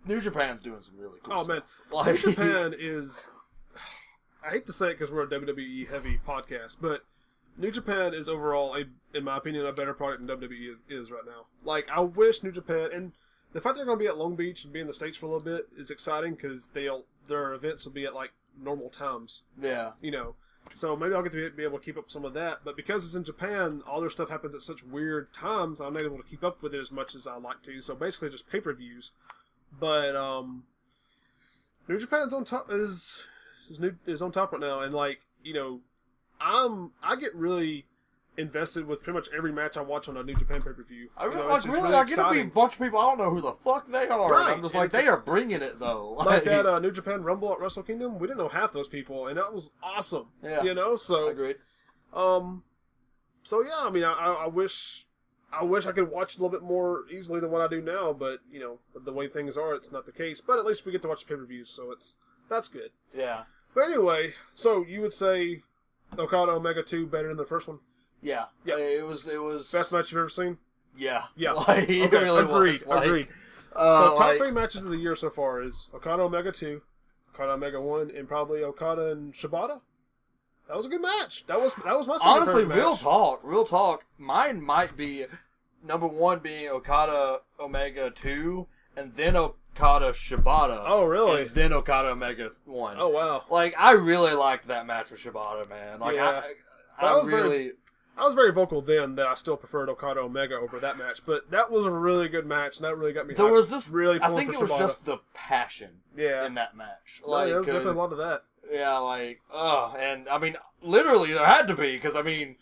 New Japan's doing some really cool stuff. Man, Like, New Japan is. I hate to say it because we're a WWE heavy podcast, but New Japan is overall, in my opinion, a better product than WWE is right now. Like, I wish New Japan, and the fact they're going to be at Long Beach and be in the States for a little bit is exciting because their events will be at like normal times. yeah. So maybe I'll get to be able to keep up some of that. But because it's in Japan, all their stuff happens at such weird times, I'm not able to keep up with it as much as I like to. So basically just pay-per-views. But New Japan's on top is on top right now, and like, I get really invested with pretty much every match I watch on a New Japan pay-per-view. I get to be a bunch of people, I don't know who the fuck they are. Right. And I'm just like, they are bringing it, though. Like that New Japan Rumble at Wrestle Kingdom, we didn't know half those people, and that was awesome. Yeah. So... I agree. So yeah, I mean, I wish I could watch a little bit more easily than what I do now, but, the way things are, it's not the case. But at least we get to watch the pay-per-views, so that's good. Yeah. But anyway, so you would say Okada Omega 2 better than the first one? Yeah. It was Best match you've ever seen? Yeah. Yeah. Like, it okay, really agreed. was. Like, Agreed. So top 3 matches of the year so far is Okada Omega 2, Okada Omega 1, and probably Okada and Shibata. That was a good match. That was my second honestly, favorite match. real talk. Mine might be number 1 being Okada Omega 2, and then Okada Shibata. Oh, really? And then Okada Omega 1. Oh, wow. Like, I really liked that match with Shibata, man. Like, yeah. I was very vocal then that I still preferred Okada Omega over that match, but that was a really good match, and that really got me. There was just really. I think it was Shibata. Just the passion. Yeah. In that match. Like, there was definitely a lot of that. Yeah, like, and I mean, literally, there had to be because I mean,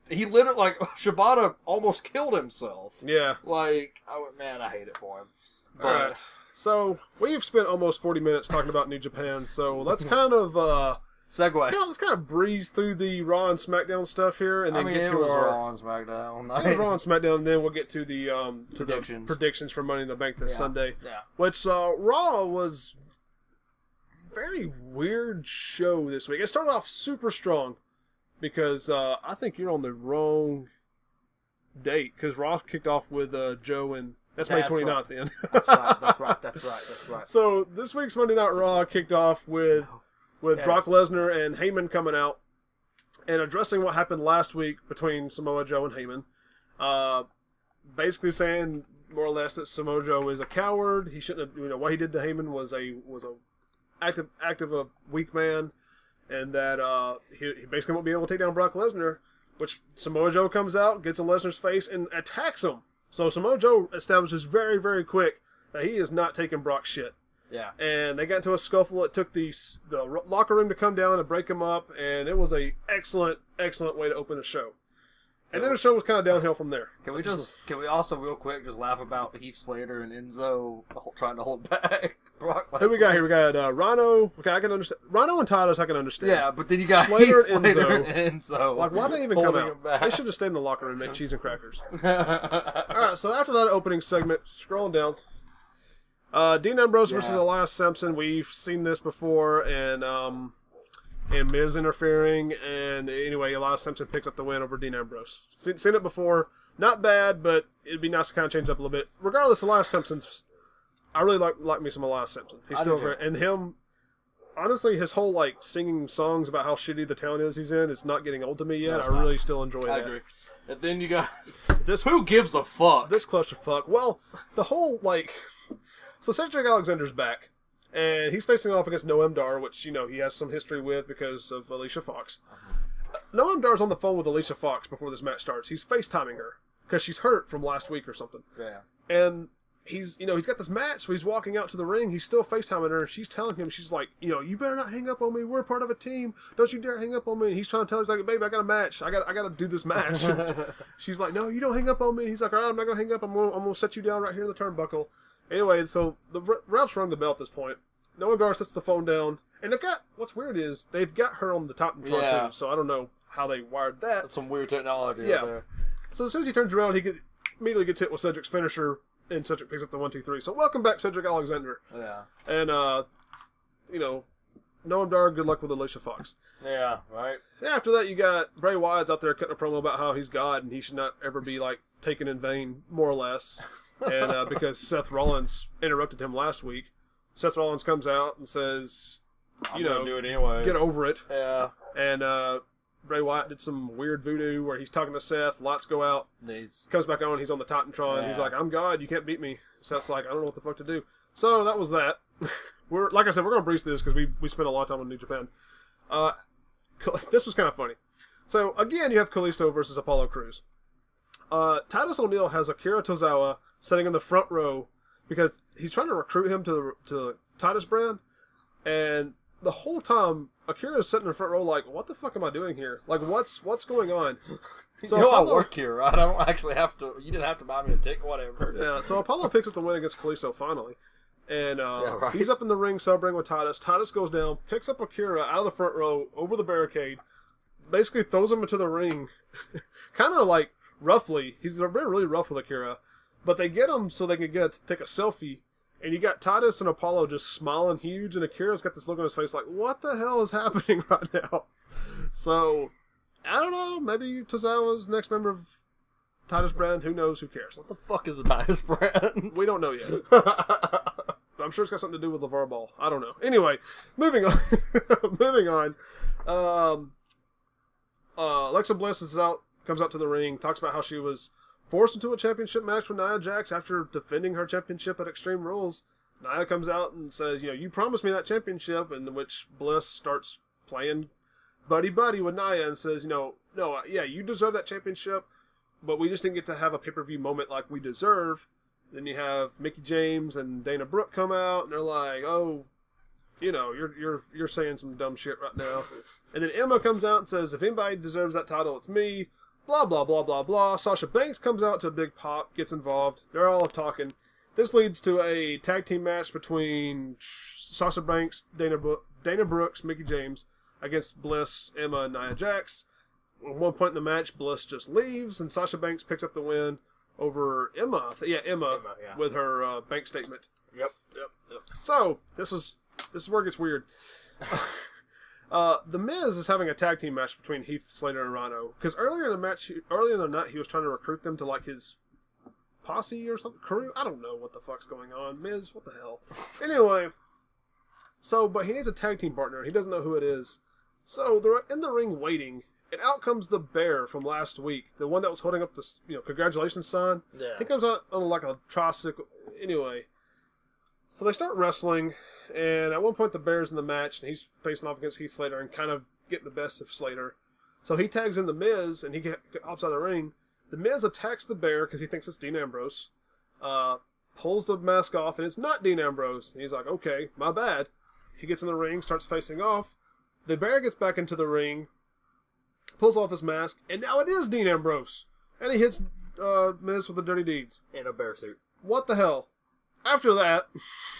he literally like Shibata almost killed himself. Yeah. Like, I hate it for him. But, all right. So we've spent almost 40 minutes talking about New Japan, so let's kind of segue. Let's kind of breeze through the Raw and SmackDown stuff here, and then get to our Raw and SmackDown. It was Raw and SmackDown, and then we'll get to the predictions for Money in the Bank this Sunday. Yeah. Which Raw was very weird show this week. It started off super strong because I think you're on the wrong date because Raw kicked off with Joe and. That's May 29th, right. then. That's right. So this week's Monday Night Raw kicked off with Brock Lesnar and Heyman coming out and addressing what happened last week between Samoa Joe and Heyman. Basically saying more or less that Samoa Joe is a coward. He shouldn't have, what he did to Heyman was a act of a weak man, and that he basically won't be able to take down Brock Lesnar. Which Samoa Joe comes out, gets in Lesnar's face, and attacks him. So Samoa Joe establishes very, very quick that he is not taking Brock's shit. Yeah. And they got into a scuffle. It took the locker room to come down and break him up, and it was a excellent way to open the show. And then the show was kind of downhill from there. Can we also real quick just laugh about Heath Slater and Enzo trying to hold back Brock Lesnar? Who we got here? We got Rhino. Okay, I can understand. Rhino and Titus, I can understand. Yeah, but then you got Slater and Enzo. Like, why'd they even come out? They should have stayed in the locker room and made cheese and crackers. All right, so after that opening segment, scrolling down, Dean Ambrose versus Elias Sampson. We've seen this before, and Miz interfering, and anyway, Elias Sampson picks up the win over Dean Ambrose. Seen it before. Not bad, but it'd be nice to kind of change up a little bit. Regardless, Elias Sampson's I really like me some Elias Simpson. He's still great. And him, honestly, his whole, like, singing songs about how shitty the town is he's in is not getting old to me yet. I really still enjoy that. I agree. And then you got this. Who gives a fuck? This clusterfuck. Well, the whole, like... So Cedric Alexander's back. And he's facing off against Noam Dar, which, you know, he has some history with because of Alicia Fox. Noam Dar's on the phone with Alicia Fox before this match starts. He's FaceTiming her because she's hurt from last week or something. Yeah. And he's got this match, so he's walking out to the ring. He's still FaceTiming her, and she's telling him, she's like, you better not hang up on me. We're part of a team. Don't you dare hang up on me. And he's trying to tell her, he's like, babe, I got a match. I got to do this match. She's like, no, you don't hang up on me. He's like, all right, I'm not going to hang up. I'm going to set you down right here in the turnbuckle. Anyway, so the refs rung the bell at this point. Noam Dar sets the phone down, and what's weird is they've got her on the top and front too, so I don't know how they wired that. That's some weird technology out there. So as soon as he turns around, he immediately gets hit with Cedric's finisher, and Cedric picks up the 1-2-3. So welcome back, Cedric Alexander. Yeah. And, Noam Dar, good luck with Alicia Fox. Yeah, right. After that, you got Bray Wyatt's out there cutting a promo about how he's God, and he should not ever be, like, taken in vain, more or less. And because Seth Rollins interrupted him last week, Seth Rollins comes out and says, I'm gonna do it anyway. Get over it. Yeah. And Bray Wyatt did some weird voodoo where he's talking to Seth, lights go out, comes back on, he's on the Titantron, he's like, I'm God, you can't beat me. Seth's like, I don't know what the fuck to do. So that was that. Like I said, we're going to breeze through this because we spent a lot of time on New Japan. This was kind of funny. So, again, you have Kalisto versus Apollo Crews. Titus O'Neil has Akira Tozawa sitting in the front row because he's trying to recruit him to the Titus brand, and the whole time Akira's sitting in the front row like, what the fuck am I doing here? Like, what's going on? So Apollo, I work here, right? I don't actually have to. You didn't have to buy me a ticket, whatever. Yeah. So Apollo picks up the win against Kalisto finally, and he's up in the ring, celebrating with Titus. Titus goes down, picks up Akira out of the front row over the barricade, basically throws him into the ring, kind of like roughly. He's been really rough with Akira. But they get him so they can take a selfie, and you got Titus and Apollo just smiling huge, and Akira's got this look on his face like, what the hell is happening right now? So, I don't know, maybe Tozawa's next member of Titus brand, who knows, who cares? What the fuck is the Titus brand? We don't know yet. I'm sure it's got something to do with LeVar Ball. I don't know. Anyway, moving on. Moving on. Alexa Bliss comes out to the ring, talks about how she was forced into a championship match with Nia Jax after defending her championship at Extreme Rules. Nia comes out and says, you promised me that championship, in which Bliss starts playing buddy-buddy with Nia and says, you deserve that championship, but we just didn't get to have a pay-per-view moment like we deserve. Then you have Mickie James and Dana Brooke come out, and they're like, oh, you're saying some dumb shit right now. And then Emma comes out and says, if anybody deserves that title, it's me. Blah, blah, blah, blah, blah. Sasha Banks comes out to a big pop, gets involved. They're all talking. This leads to a tag team match between Sasha Banks, Dana Brooks, Mickie James, against Bliss, Emma, and Nia Jax. At one point in the match, Bliss just leaves, and Sasha Banks picks up the win over Emma. Emma, with her bank statement. Yep. So, this is where it gets weird. The Miz is having a tag team match between Heath Slater and Rhino, because earlier in the night, he was trying to recruit them to like his posse or something, crew. I don't know what the fuck's going on. Miz, what the hell? Anyway, but he needs a tag team partner, and he doesn't know who it is. So they're in the ring waiting, and out comes the Bear from last week, the one that was holding up the congratulations sign. Yeah. He comes out on like a tricycle. Anyway. So they start wrestling, and at one point the Bear's in the match, and he's facing off against Heath Slater and kind of getting the best of Slater. So he tags in the Miz, and he hops out of the ring. The Miz attacks the Bear because he thinks it's Dean Ambrose, pulls the mask off, and it's not Dean Ambrose. And he's like, okay, my bad. He gets in the ring, starts facing off. The Bear gets back into the ring, pulls off his mask, and now it is Dean Ambrose. And he hits Miz with the dirty deeds. In a bear suit. What the hell? After that,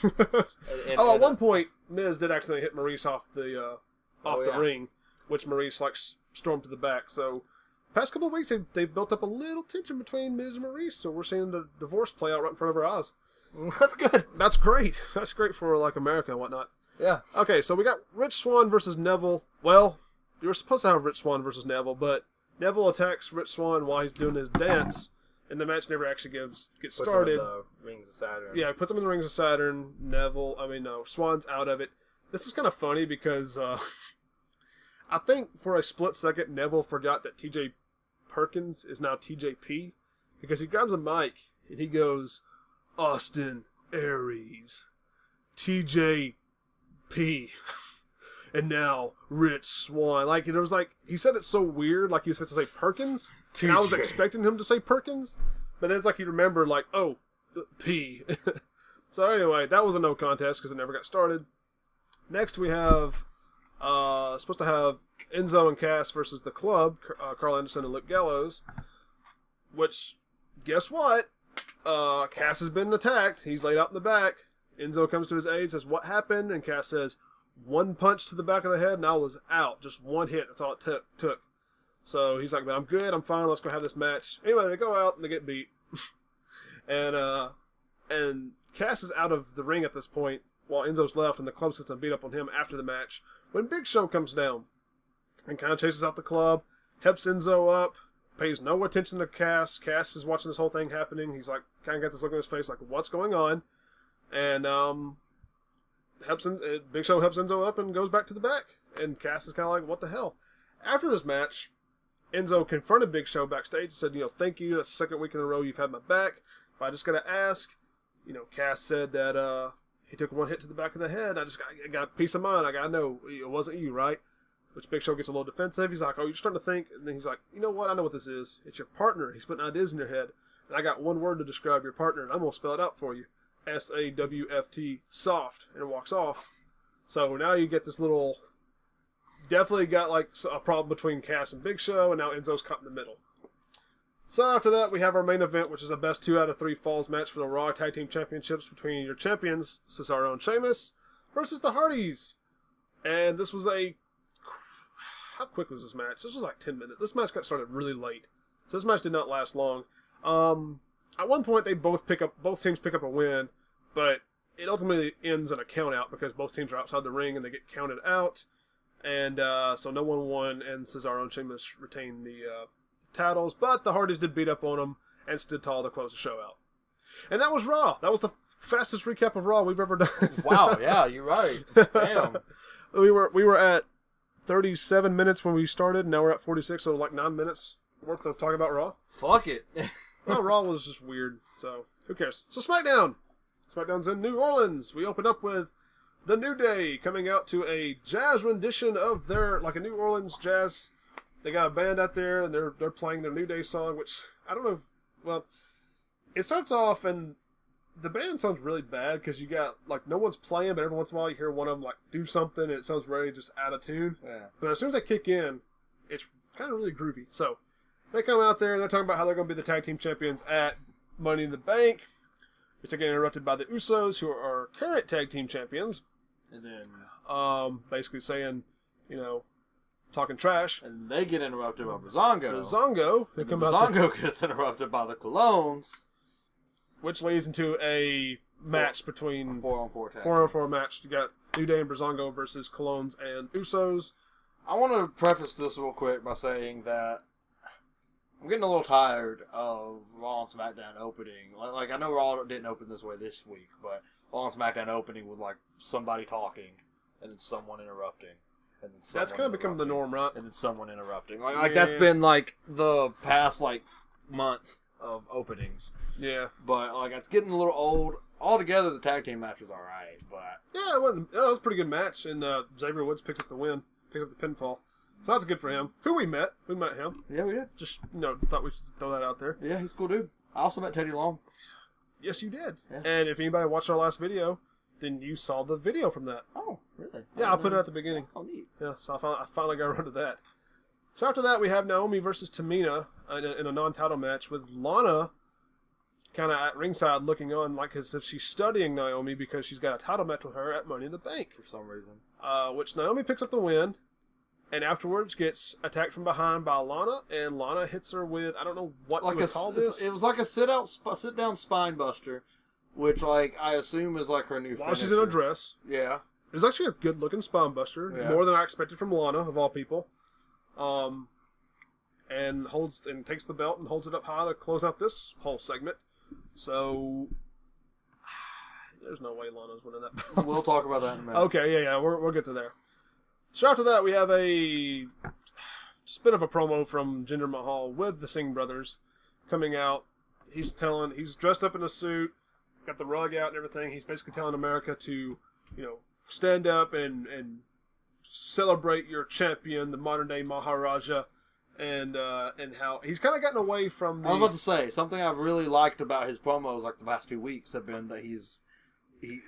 at one point, Miz did accidentally hit Maurice off the ring, which Maurice stormed to the back. So, past couple of weeks, they've built up a little tension between Miz and Maurice. So we're seeing the divorce play out right in front of our eyes. That's good. That's great. That's great for America and whatnot. Yeah. Okay, so we got Rich Swann versus Neville. Well, you were supposed to have Rich Swann versus Neville, but Neville attacks Rich Swann while he's doing his dance. And the match never actually gets started. The ring Rings of Saturn. Yeah, he puts him in the Rings of Saturn. Swan's out of it. This is kind of funny because I think for a split second, Neville forgot that TJ Perkins is now TJP because he grabs a mic and he goes, Austin Aries, TJP, and now Rich Swann. Like, it was like, he said it so weird, like he was supposed to say Perkins, and I was expecting him to say Perkins, but then it's like he remembered, like, oh, P. So anyway, that was a no contest because it never got started. Next we have, supposed to have Enzo and Cass versus the Club, Carl Anderson and Luke Gallows, which, guess what? Cass has been attacked. He's laid out in the back. Enzo comes to his aid, says, what happened? And Cass says, one punch to the back of the head and I was out. Just one hit. That's all it took. So he's like, man, I'm good. I'm fine. Let's go have this match. Anyway, they go out and they get beat. and Cass is out of the ring at this point while Enzo's left and the Club sits and beat up on him after the match. When Big Show comes down and kind of chases out the Club, helps Enzo up, pays no attention to Cass. Cass is watching this whole thing happening. He's like, kind of got this look on his face like, what's going on? And Big Show helps Enzo up and goes back to the back. And Cass is kind of like, what the hell? After this match, Enzo confronted Big Show backstage and said, thank you. That's the second week in a row you've had my back. But I just got to ask, Cass said that he took one hit to the back of the head. I got peace of mind. I got to know it wasn't you, right? Which Big Show gets a little defensive. He's like, oh, you're starting to think. And then he's like, you know what? I know what this is. It's your partner. He's putting ideas in your head. And I got one word to describe your partner, and I'm going to spell it out for you. SAWFT, soft, and walks off. So now you get this little, definitely got like a problem between Cass and Big Show, and now Enzo's caught in the middle. So after that, we have our main event, which is a best 2 out of 3 falls match for the Raw Tag Team Championships between your champions, Cesaro and Sheamus, versus the Hardys. And this was how quick was this match? This was like 10 minutes. This match got started really late. So this match did not last long. At one point, both teams pick up a win, but it ultimately ends in a count out because both teams are outside the ring and they get counted out. And so no one won, and Cesaro and Sheamus retained the titles, but the Hardys did beat up on them and stood tall to close the show out. And that was Raw. That was the fastest recap of Raw we've ever done. Wow, yeah, you're right. Damn. We were at 37 minutes when we started, and now we're at 46, so like 9 minutes worth of talking about Raw. Fuck it. Well, Raw was just weird, so who cares? So SmackDown. SmackDown's in New Orleans. We opened up with The New Day coming out to a jazz rendition of their, like a New Orleans jazz. They got a band out there, and they're playing their New Day song, which, I don't know, it starts off, and the band sounds really bad, because you got, like, no one's playing, but every once in a while you hear one of them, like, do something, and it sounds very just out of tune. Yeah. But as soon as they kick in, it's kind of really groovy. So, they come out there, and they're talking about how they're going to be the tag team champions at Money in the Bank, which they get interrupted by the Usos, who are current tag team champions. And then, basically saying, talking trash. And they get interrupted by Brazongo. Brazongo Gets interrupted by the Colognes. Which leads into a match between... 4-on-4 tag. 4-on-4 match. You got New Day and Brazongo versus Colognes and Usos. I want to preface this real quick by saying that I'm getting a little tired of Raw and SmackDown opening. Like I know Raw didn't open this way this week, but Raw and SmackDown opening with like somebody talking and then someone interrupting. And then that's kind of become the norm, right? And then someone interrupting. Like that's been like the past like month of openings. Yeah. But like it's getting a little old. Altogether, the tag team match was alright, but yeah, it was a pretty good match, and Xavier Woods picks up the win, picks up the pinfall. So that's good for him. Who we met him. Yeah, we did. Just thought we should throw that out there. Yeah, he's a cool dude. I also met Teddy Long. Yes, you did. Yeah. And if anybody watched our last video, then you saw the video from that. Oh, really? Yeah, I'll put it at the beginning. Oh, neat. Yeah, so I finally got around to that. So after that, we have Naomi versus Tamina in a non-title match with Lana kind of at ringside looking on like as if she's studying Naomi because she's got a title match with her at Money in the Bank. For some reason. Which Naomi picks up the win, and afterwards gets attacked from behind by Lana, and Lana hits her with, I don't know what you would call this. It was like a sit-down spine buster, which like I assume is like her new While she's in a dress. Yeah. It was actually a good-looking spine buster, more than I expected from Lana, of all people. And takes the belt and holds it up high to close out this whole segment. So There's no way Lana's winning that belt. We'll talk about that in a minute. Okay, yeah, we'll get to there. So after that, we have just a bit of a promo from Jinder Mahal with the Singh brothers coming out. He's dressed up in a suit, got the rug out and everything. He's basically telling America to, stand up and celebrate your champion, the modern day Maharaja, and how he's kind of gotten away from the... I was about to say, something I've really liked about his promos like the past 2 weeks have been that he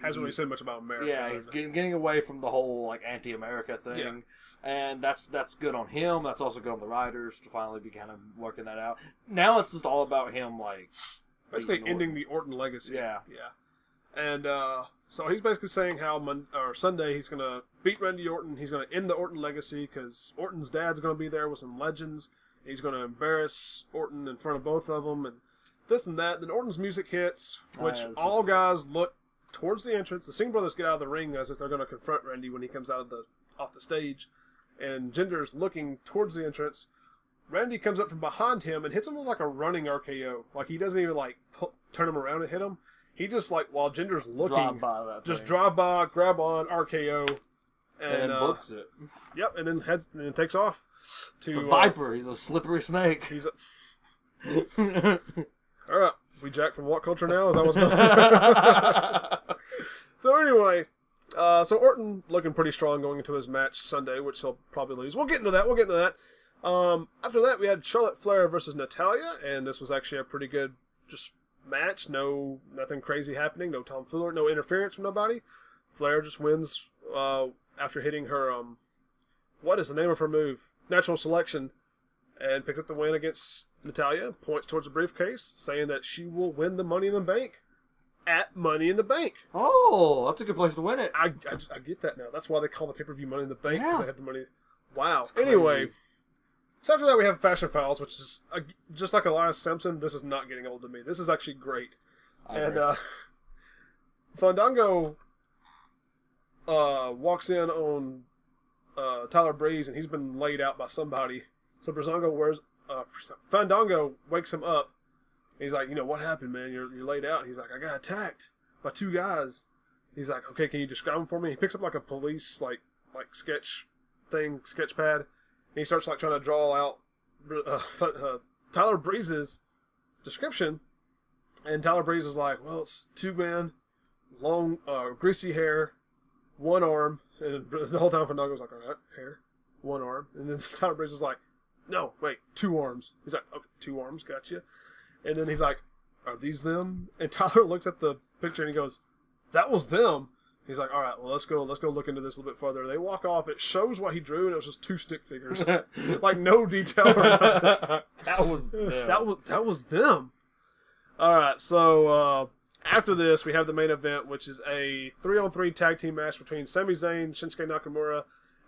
hasn't really said much about America. Yeah, he's getting away from the whole anti-America thing, and that's good on him. That's also good on the writers to finally be kind of working that out. Now it's just all about him, basically ending the Orton legacy. Yeah. And so he's basically saying how Sunday he's going to beat Randy Orton. He's going to end the Orton legacy because Orton's dad's going to be there with some legends. He's going to embarrass Orton in front of both of them and this and that. Then Orton's music hits, which all guys look towards the entrance. The Singh brothers get out of the ring as if they're going to confront Randy when he comes out off the stage. And Jinder's looking towards the entrance. Randy comes up from behind him and hits him with like a running RKO. Like he doesn't even turn him around and hit him. He just while Jinder's looking, drive by, grab on, RKO, and then books it. Yep, and then takes off. The Viper, he's a slippery snake. All right, we jack from what culture now? Is that what's going on? So anyway, so Orton looking pretty strong going into his match Sunday, which he'll probably lose. We'll get into that. After that, we had Charlotte Flair versus Natalya, and this was actually a pretty good match. Nothing crazy happening. No tomfoolery, no interference from nobody. Flair just wins after hitting her, what is the name of her move? Natural Selection, and picks up the win against Natalya. Points towards the briefcase, saying that she will win the Money in the Bank at Money in the Bank. Oh, that's a good place to win it. I get that now. That's why they call the pay-per-view Money in the Bank, because they have the money. Wow. It's crazy. Anyway, so after that we have Fashion Files, which is just like Elias Simpson. This is not getting old to me. This is actually great. Fandango walks in on Tyler Breeze, and he's been laid out by somebody. So Fandango wakes him up. He's like, what happened, man? You're laid out. And he's like, I got attacked by 2 guys. He's like, okay, can you describe them for me? He picks up a police sketch pad. And he starts trying to draw out Tyler Breeze's description. And Tyler Breeze is like, well, it's 2 men, long, greasy hair, 1 arm. And the whole time Fandango's like, all right, hair, 1 arm. And then Tyler Breeze is like, no, wait, 2 arms. He's like, okay, 2 arms, gotcha. And then he's like, are these them? And Tyler looks at the picture and he goes, that was them. He's like, all right, well, let's go look into this a little bit further. They walk off. It shows what he drew, and it was just 2 stick figures. No detail or nothing. That was them. All right, so after this, we have the main event, which is a 3-on-3 tag team match between Sami Zayn, Shinsuke Nakamura,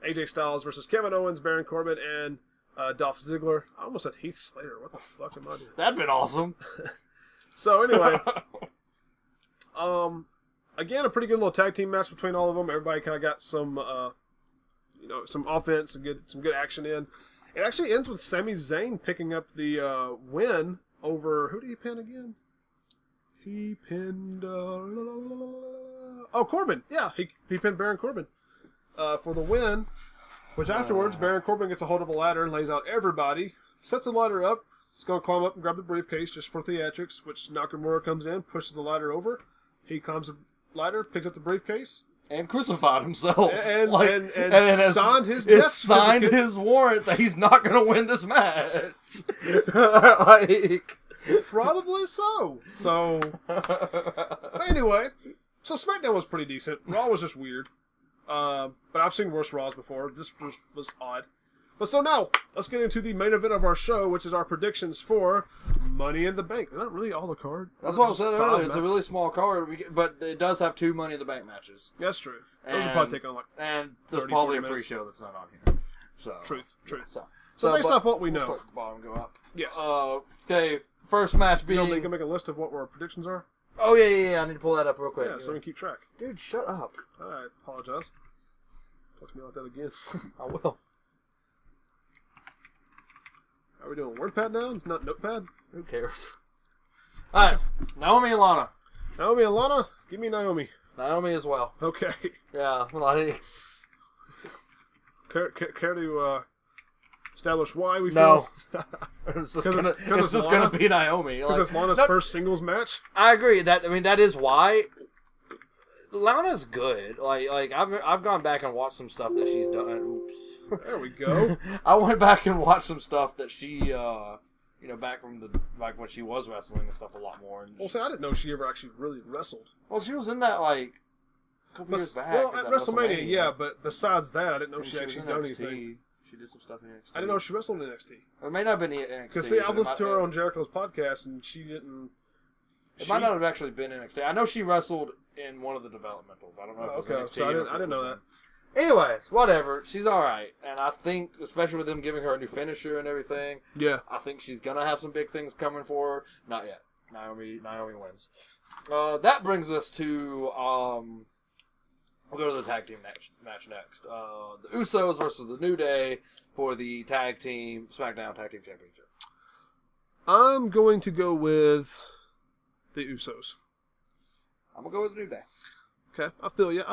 AJ Styles versus Kevin Owens, Baron Corbin, and Dolph Ziggler. I almost said Heath Slater. What the fuck am I doing? That'd been awesome. So anyway, again, a pretty good little tag team match between all of them. Everybody kind of got some offense and some good action in. It actually ends with Sami Zayn picking up the win over, who did he pin again? He pinned Corbin. Yeah, he pinned Baron Corbin for the win. Which afterwards, Baron Corbin gets a hold of a ladder and lays out everybody. Sets the ladder up. He's going to climb up and grab the briefcase just for theatrics, which Nakamura comes in, pushes the ladder over. He climbs the ladder, picks up the briefcase. And crucified himself. And signed his death signed his warrant that he's not going to win this match. Probably so. So, anyway, so SmackDown was pretty decent. Raw was just weird. But I've seen worse Raws before. This was odd. But so now, let's get into the main event of our show, which is our predictions for Money in the Bank. Is that really all the card? That's what I said earlier. It's a really small card, but it does have 2 Money in the Bank matches. That's true. Those will probably take on and there's probably a pre-show that's not on here. So Truth. So based off what we know. We'll start at the bottom and go up. Yes. Okay, first match being... You can make a list of what our predictions are? Oh, yeah. I need to pull that up real quick. Yeah, so we can keep track. Dude, shut up. I apologize. Talk to me like that again. I will. Are we doing WordPad now? It's not Notepad? Who cares? Alright, Naomi and Lana. Naomi and Lana? Give me Naomi. Naomi as well. Okay. Yeah. Like, care to establish why we no. feel? It's just gonna be Naomi. Because Like, it's Lana's first singles match. I agree. That is why. Lana's good. Like I've gone back and watched some stuff that she's done. Oops. There we go. I went back and watched some stuff that she, back from when she was wrestling and stuff a lot more. And Well, see, I didn't know she ever actually really wrestled. well, she was in that like a couple years back. Well, at WrestleMania, yeah, but besides that, I didn't know she was actually in done NXT. anything. She did some stuff in NXT. I didn't know she wrestled in NXT. It may not have been NXT. Because see, I've listened to her on Jericho's podcast, and she didn't. It might not have actually been NXT. I know she wrestled in one of the developmentals. I don't know if it was NXT. So I didn't know that. Anyways, whatever. She's all right, and I think, especially with them giving her a new finisher and everything, Yeah, I think she's gonna have some big things coming for her. Not yet. Naomi wins. That brings us to we'll go to the tag team match next. The Usos versus the New Day for the SmackDown Tag Team Championship. I'm going to go with the Usos. I'm gonna go with the New Day. Okay, I feel you.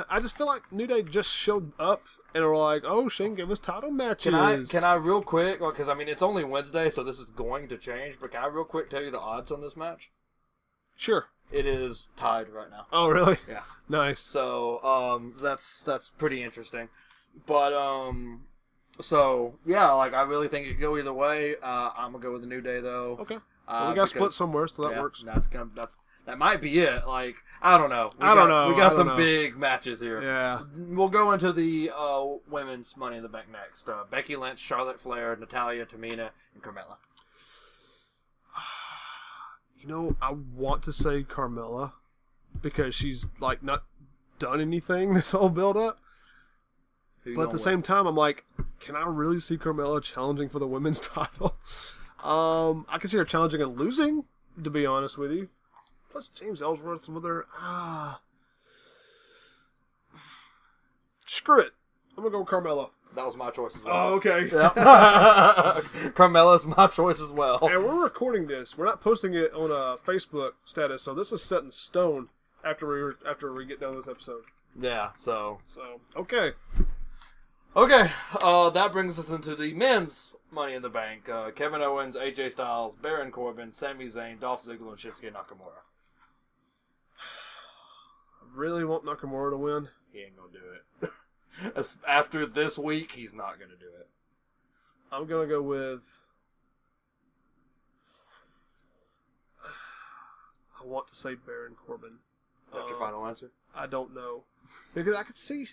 I just feel like New Day just showed up and were like, "Oh, Shane gave us title matches." Can I real quick? Because it's only Wednesday, so this is going to change. But can I real quick tell you the odds on this match? Sure. It is tied right now. Oh, really? Yeah. Nice. So that's pretty interesting. But so yeah, like I really think it could go either way. I'm gonna go with the New Day though. Okay. Well, we got split somewhere, so that works. That might be it. Like I don't know. I don't know. We got some big matches here. Yeah. We'll go into the women's Money in the Bank next. Becky Lynch, Charlotte Flair, Natalya, Tamina, and Carmella. I want to say Carmella because she's like not done anything this whole build up. But at the same time, I'm like, can I really see Carmella challenging for the women's title? I can see her challenging and losing, to be honest with you. Plus James Ellsworth's with her. Screw it. I'm going to go with Carmella. That was my choice as well. Oh, okay. Yep. Carmella's my choice as well. And we're recording this. We're not posting it on a Facebook status, so this is set in stone after we get done with this episode. Yeah, so okay. Okay, that brings us into the men's Money in the Bank. Kevin Owens, AJ Styles, Baron Corbin, Sami Zayn, Dolph Ziggler, and Shinsuke Nakamura. I really want Nakamura to win. He ain't gonna do it. After this week, he's not gonna do it. I'm gonna go with... I want to say Baron Corbin. Is that your final answer? I don't know. Because I could see...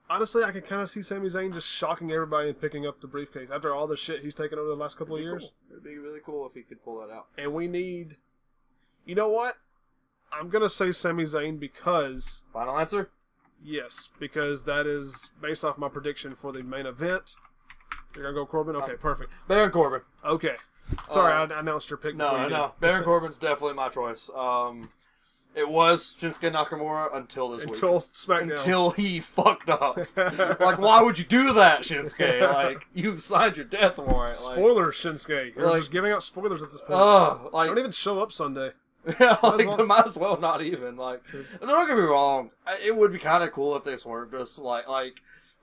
Honestly, I can kind of see Sami Zayn just shocking everybody and picking up the briefcase after all the shit he's taken over the last couple of years. Cool. It'd be really cool if he could pull that out. And we need... You know what? I'm going to say Sami Zayn because... Final answer? Yes, because that is based off my prediction for the main event. You're going to go Corbin? Okay, perfect. Baron Corbin. Okay. Sorry, I announced your pick before you did. No. Baron Corbin's definitely my choice. It was Shinsuke Nakamura until this week. Until SmackDown. Until he fucked up. Like, why would you do that, Shinsuke? Like, you've signed your death warrant. Spoilers, Shinsuke. You're just giving out spoilers at this point. Don't even show up Sunday. Yeah, might as well not even. Like, and don't get me wrong, it would be kind of cool if they swerved us. Like,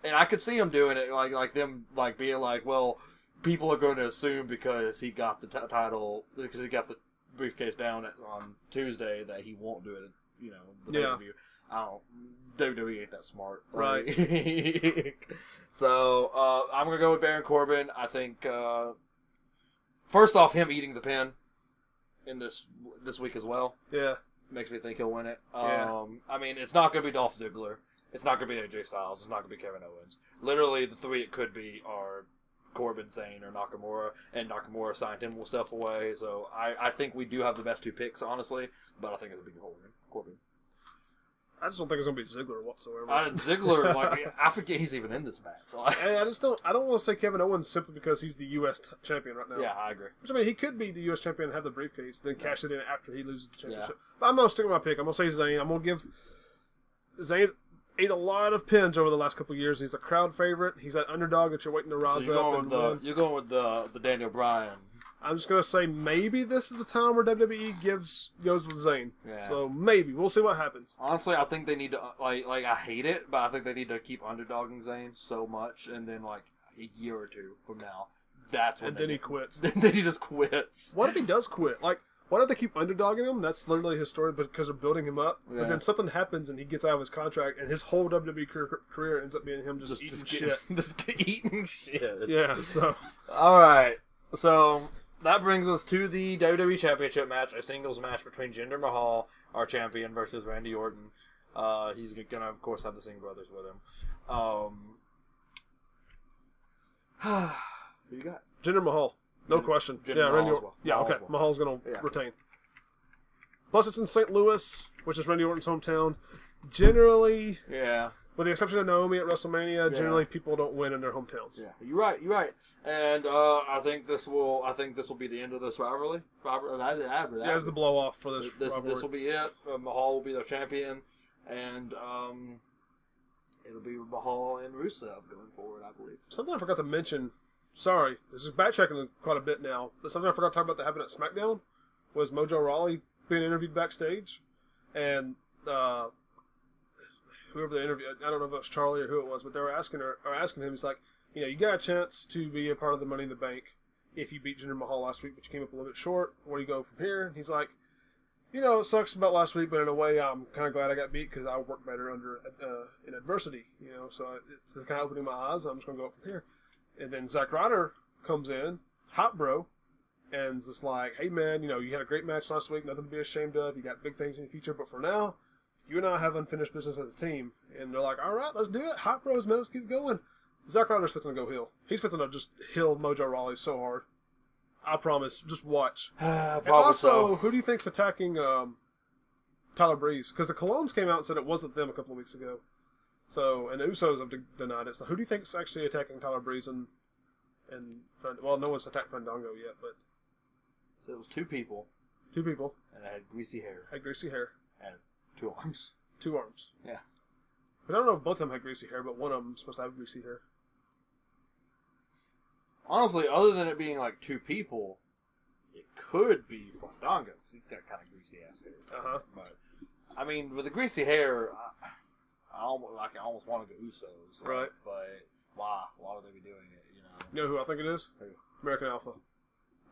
and I could see them doing it. Like them, like being like, well, people are going to assume because he got the title, because he got the briefcase down on Tuesday that he won't do it. The pay-per-view. WWE ain't that smart, right? So I'm gonna go with Baron Corbin. I think first off, him eating the pin in this week as well. Yeah, makes me think he'll win it. Yeah. I mean, it's not gonna be Dolph Ziggler. It's not gonna be AJ Styles. It's not gonna be Kevin Owens. Literally, the three it could be are Corbin, Zayn, or Nakamura, and Nakamura signed himself away, so I think we do have the best two picks, honestly, but I think it'll be Corbin. I just don't think it's gonna be Ziggler whatsoever. Ziggler, I forget he's even in this match. I don't want to say Kevin Owens simply because he's the U.S. champion right now. Yeah, I agree. Which, I mean, he could be the U.S. champion and have the briefcase, then cash it in after he loses the championship. Yeah. But I'm gonna stick with my pick. I'm gonna say Zayn. I'm gonna give Zayn's ate a lot of pins over the last couple of years. He's a crowd favorite. He's that underdog that you're waiting to rise up. You're going with the Daniel Bryan I'm just gonna say maybe this is the time where WWE goes with Zayn. Yeah. So maybe we'll see what happens. Honestly, I think they need to like I hate it, but I think they need to keep underdogging Zayn so much, and then like a year or two from now, that's when. And then he quits. Then he just quits. What if he does quit? Like, why don't they keep underdogging him? That's literally his story, because they're building him up. Yeah. But then something happens and he gets out of his contract, and his whole WWE career ends up being him just eating shit. Just eating shit. Yeah. So. All right. So. That brings us to the WWE Championship match, a singles match between Jinder Mahal, our champion, versus Randy Orton. He's going to, of course, have the Singh brothers with him. Who you got? Jinder Mahal. No question. Jinder Randy Orton. Well. Yeah, okay. Mahal's going to retain. Plus, it's in St. Louis, which is Randy Orton's hometown. Generally... Yeah. With the exception of Naomi at WrestleMania, generally people don't win in their hometowns. Yeah, you're right. And I think this will be the end of this rivalry. Yeah, it's the blow off for this. This will be it. Mahal will be their champion, and it'll be Mahal and Rusev going forward, I believe. Something I forgot to mention. Sorry, this is backtracking quite a bit now. But something I forgot to talk about that happened at SmackDown was Mojo Rawley being interviewed backstage, and. Whoever they interviewed, I don't know if it was Charlie or who it was, but they were asking him, he's like, you got a chance to be a part of the Money in the Bank if you beat Jinder Mahal last week, but you came up a little bit short. Where do you go from here? And he's like, it sucks about last week, but in a way, I'm kind of glad I got beat because I work better under in adversity. So it's kind of opening my eyes. I'm just going to go up from here. And then Zack Ryder comes in, hot bro, and is just like, hey man, you had a great match last week, nothing to be ashamed of. You got big things in the future, but for now. You and I have unfinished business as a team. And they're like, all right, let's do it. Hot bros, man, let's keep going. Zack Ryder's fixing to go heel. He's fixing to just hill Mojo Rawley so hard. I promise. Just watch. And also, who do you think's attacking Tyler Breeze? Because the Colognes came out and said it wasn't them a couple of weeks ago. So, and the Usos have denied it. So who do you think's actually attacking Tyler Breeze and well, no one's attacked Fandango yet, but. So it was two people. Two people. And it had greasy hair. And 2 arms. 2 arms. Yeah. But I don't know if both of them had greasy hair, but one of them's supposed to have greasy hair. Honestly, other than it being like 2 people, it could be Fandango, because he's got kind of greasy ass hair. Uh-huh. But, I mean, with the greasy hair, I almost want to go Usos. Right. But why? Why would they be doing it, You know who I think it is? Who? American Alpha.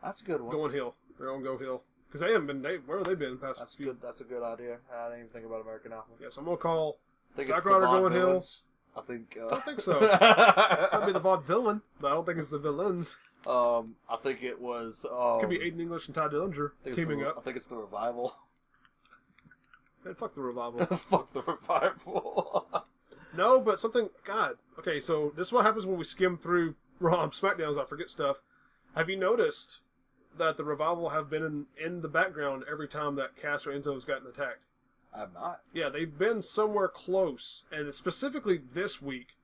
That's a good one. Going heel. They're going to go heel. Because they haven't been. Where have they been past? That's good. That's a good idea. I didn't even think about American Alpha. Yeah, so I'm gonna call Zack Ryder going heel. I think. I don't think so. That'd be the vaudevillain, but I don't think it's the villains. I think it was. Could be Aiden English and Ty Dillinger teaming up. I think it's the Revival. Man, fuck the Revival. Fuck the Revival. No, but something. God. Okay, so this is what happens when we skim through Raw and SmackDowns. I forget stuff. Have you noticed that the Revival have been in the background every time that Cass or Enzo has gotten attacked? I have not. Yeah, they've been somewhere close, and specifically this week,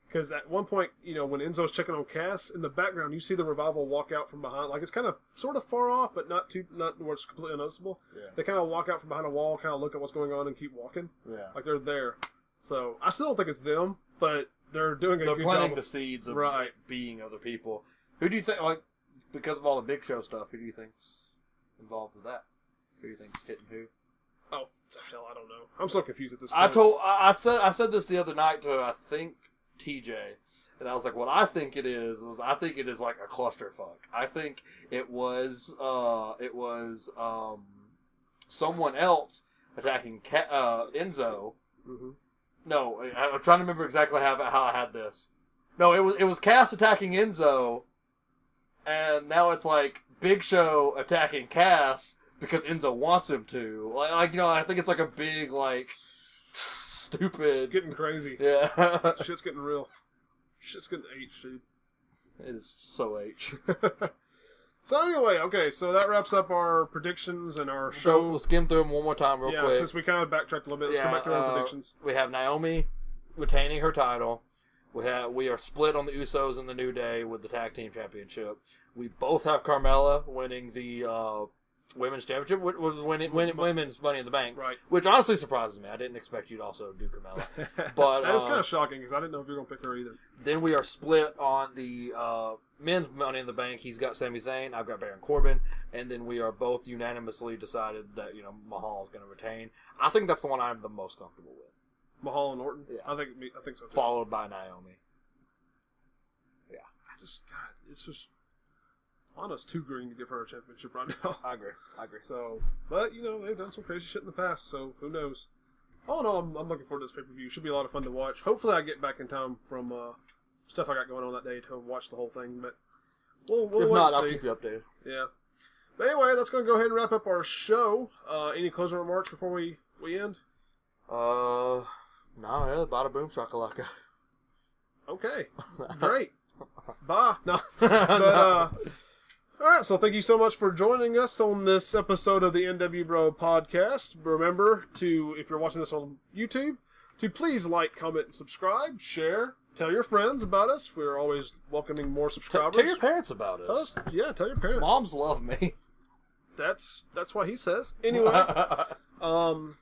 because at one point, when Enzo's checking on Cass, in the background, you see the Revival walk out from behind. Like, it's kind of sort of far off, but not where it's completely unnoticeable. Yeah. They kind of walk out from behind a wall, kind of look at what's going on, and keep walking. Yeah. Like, they're there. So, I still don't think it's them, but they're doing a good job. They're planting the seeds of being other people. Who do you think, because of all the Big Show stuff, who do you think's involved with that? Who do you think's hitting who? Oh, hell, I don't know. I'm so confused at this point. I said this the other night to, I think, TJ, and I was like, what I think it is like a clusterfuck. I think it was someone else attacking Enzo. Mm-hmm. No, I'm trying to remember exactly how I had this. No, it was Cass attacking Enzo. And now it's like Big Show attacking Cass because Enzo wants him to. I think it's like a big, stupid. Getting crazy. Yeah. Shit's getting real. Shit's getting H, dude. It is so H. So anyway, okay, so that wraps up our predictions and our show. We'll skim through them one more time real quick. Yeah, since we kind of backtracked a little bit, let's come back to our predictions. We have Naomi retaining her title. We are split on the Usos and the New Day with the Tag Team Championship. We both have Carmella winning the women's championship with women's Money in the Bank, Right. Which honestly surprises me. I didn't expect you to also do Carmella, but that is kind of shocking because I didn't know if you were gonna pick her either. Then we are split on the men's Money in the Bank. He's got Sami Zayn. I've got Baron Corbin, and then we are both unanimously decided that Mahal is going to retain. I think that's the one I'm the most comfortable with. Mahal and Orton. Yeah. I think so. Too. Followed by Naomi. Yeah. It's just Lana's too green to give her a championship right now. I agree. So, but they've done some crazy shit in the past, so who knows? All in all, I'm looking forward to this pay-per-view. Should be a lot of fun to watch. Hopefully, I get back in time from stuff I got going on that day to watch the whole thing. But we'll if wait not, and I'll see. keep you updated. Yeah. But anyway, that's going to go ahead and wrap up our show. Any closing remarks before we end? No, yeah, bada boom shakalaka. Okay, great. Bye. No, but all right. So thank you so much for joining us on this episode of the n.W.bro podcast. Remember to, if you're watching this on YouTube, to please like, comment, and subscribe, share, tell your friends about us. We're always welcoming more subscribers. Tell your parents about us. Tell your parents. Moms love me. That's what he says. Anyway, and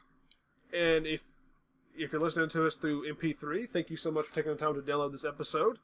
if you're listening to us through MP3, thank you so much for taking the time to download this episode.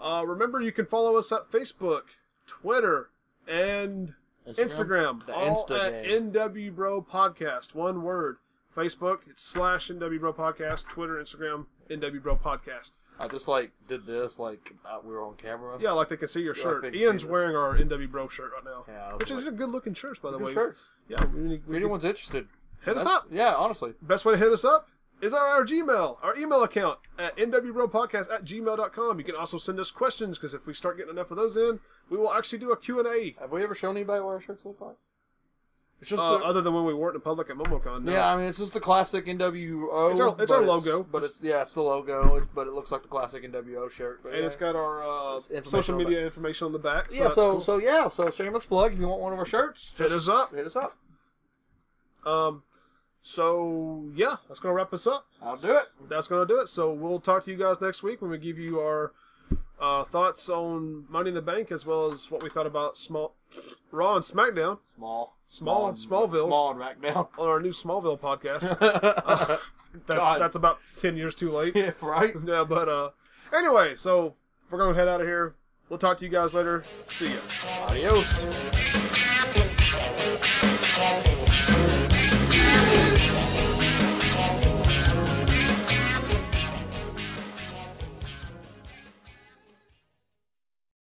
Remember, you can follow us at Facebook, Twitter, and Instagram. All at n.w.bro podcast. One word. Facebook, it's /n.w.bro podcast. Twitter, Instagram, n.w.bro podcast. I just did this we were on camera. Yeah, like they can see your shirt. Like Ian's wearing our n.w.bro shirt right now. Yeah, which is a good looking shirt, by the way. Shirts. Yeah, if anyone's interested, hit us up. Yeah, honestly. Best way to hit us up is our email account at nwbropodcast@gmail.com. You can also send us questions, because if we start getting enough of those in, we will actually do a Q&A. Have we ever shown anybody what our shirts look like? It's just other than when we wore it in public at MomoCon. No. Yeah, I mean, it's just the classic NWO. It's our logo. But it's the logo. But it looks like the classic NWO shirt. But and it's got our social media information on the back. So cool. So shameless plug. If you want one of our shirts, hit us up. So, yeah, that's going to wrap us up. I'll do it. That's going to do it. So, we'll talk to you guys next week when we give you our thoughts on Money in the Bank, as well as what we thought about Raw and SmackDown. Smallville. Small and SmackDown. On our new Smallville podcast. That's about 10 years too late. Yeah, right? Yeah, but anyway, so we're going to head out of here. We'll talk to you guys later. See ya. Adios.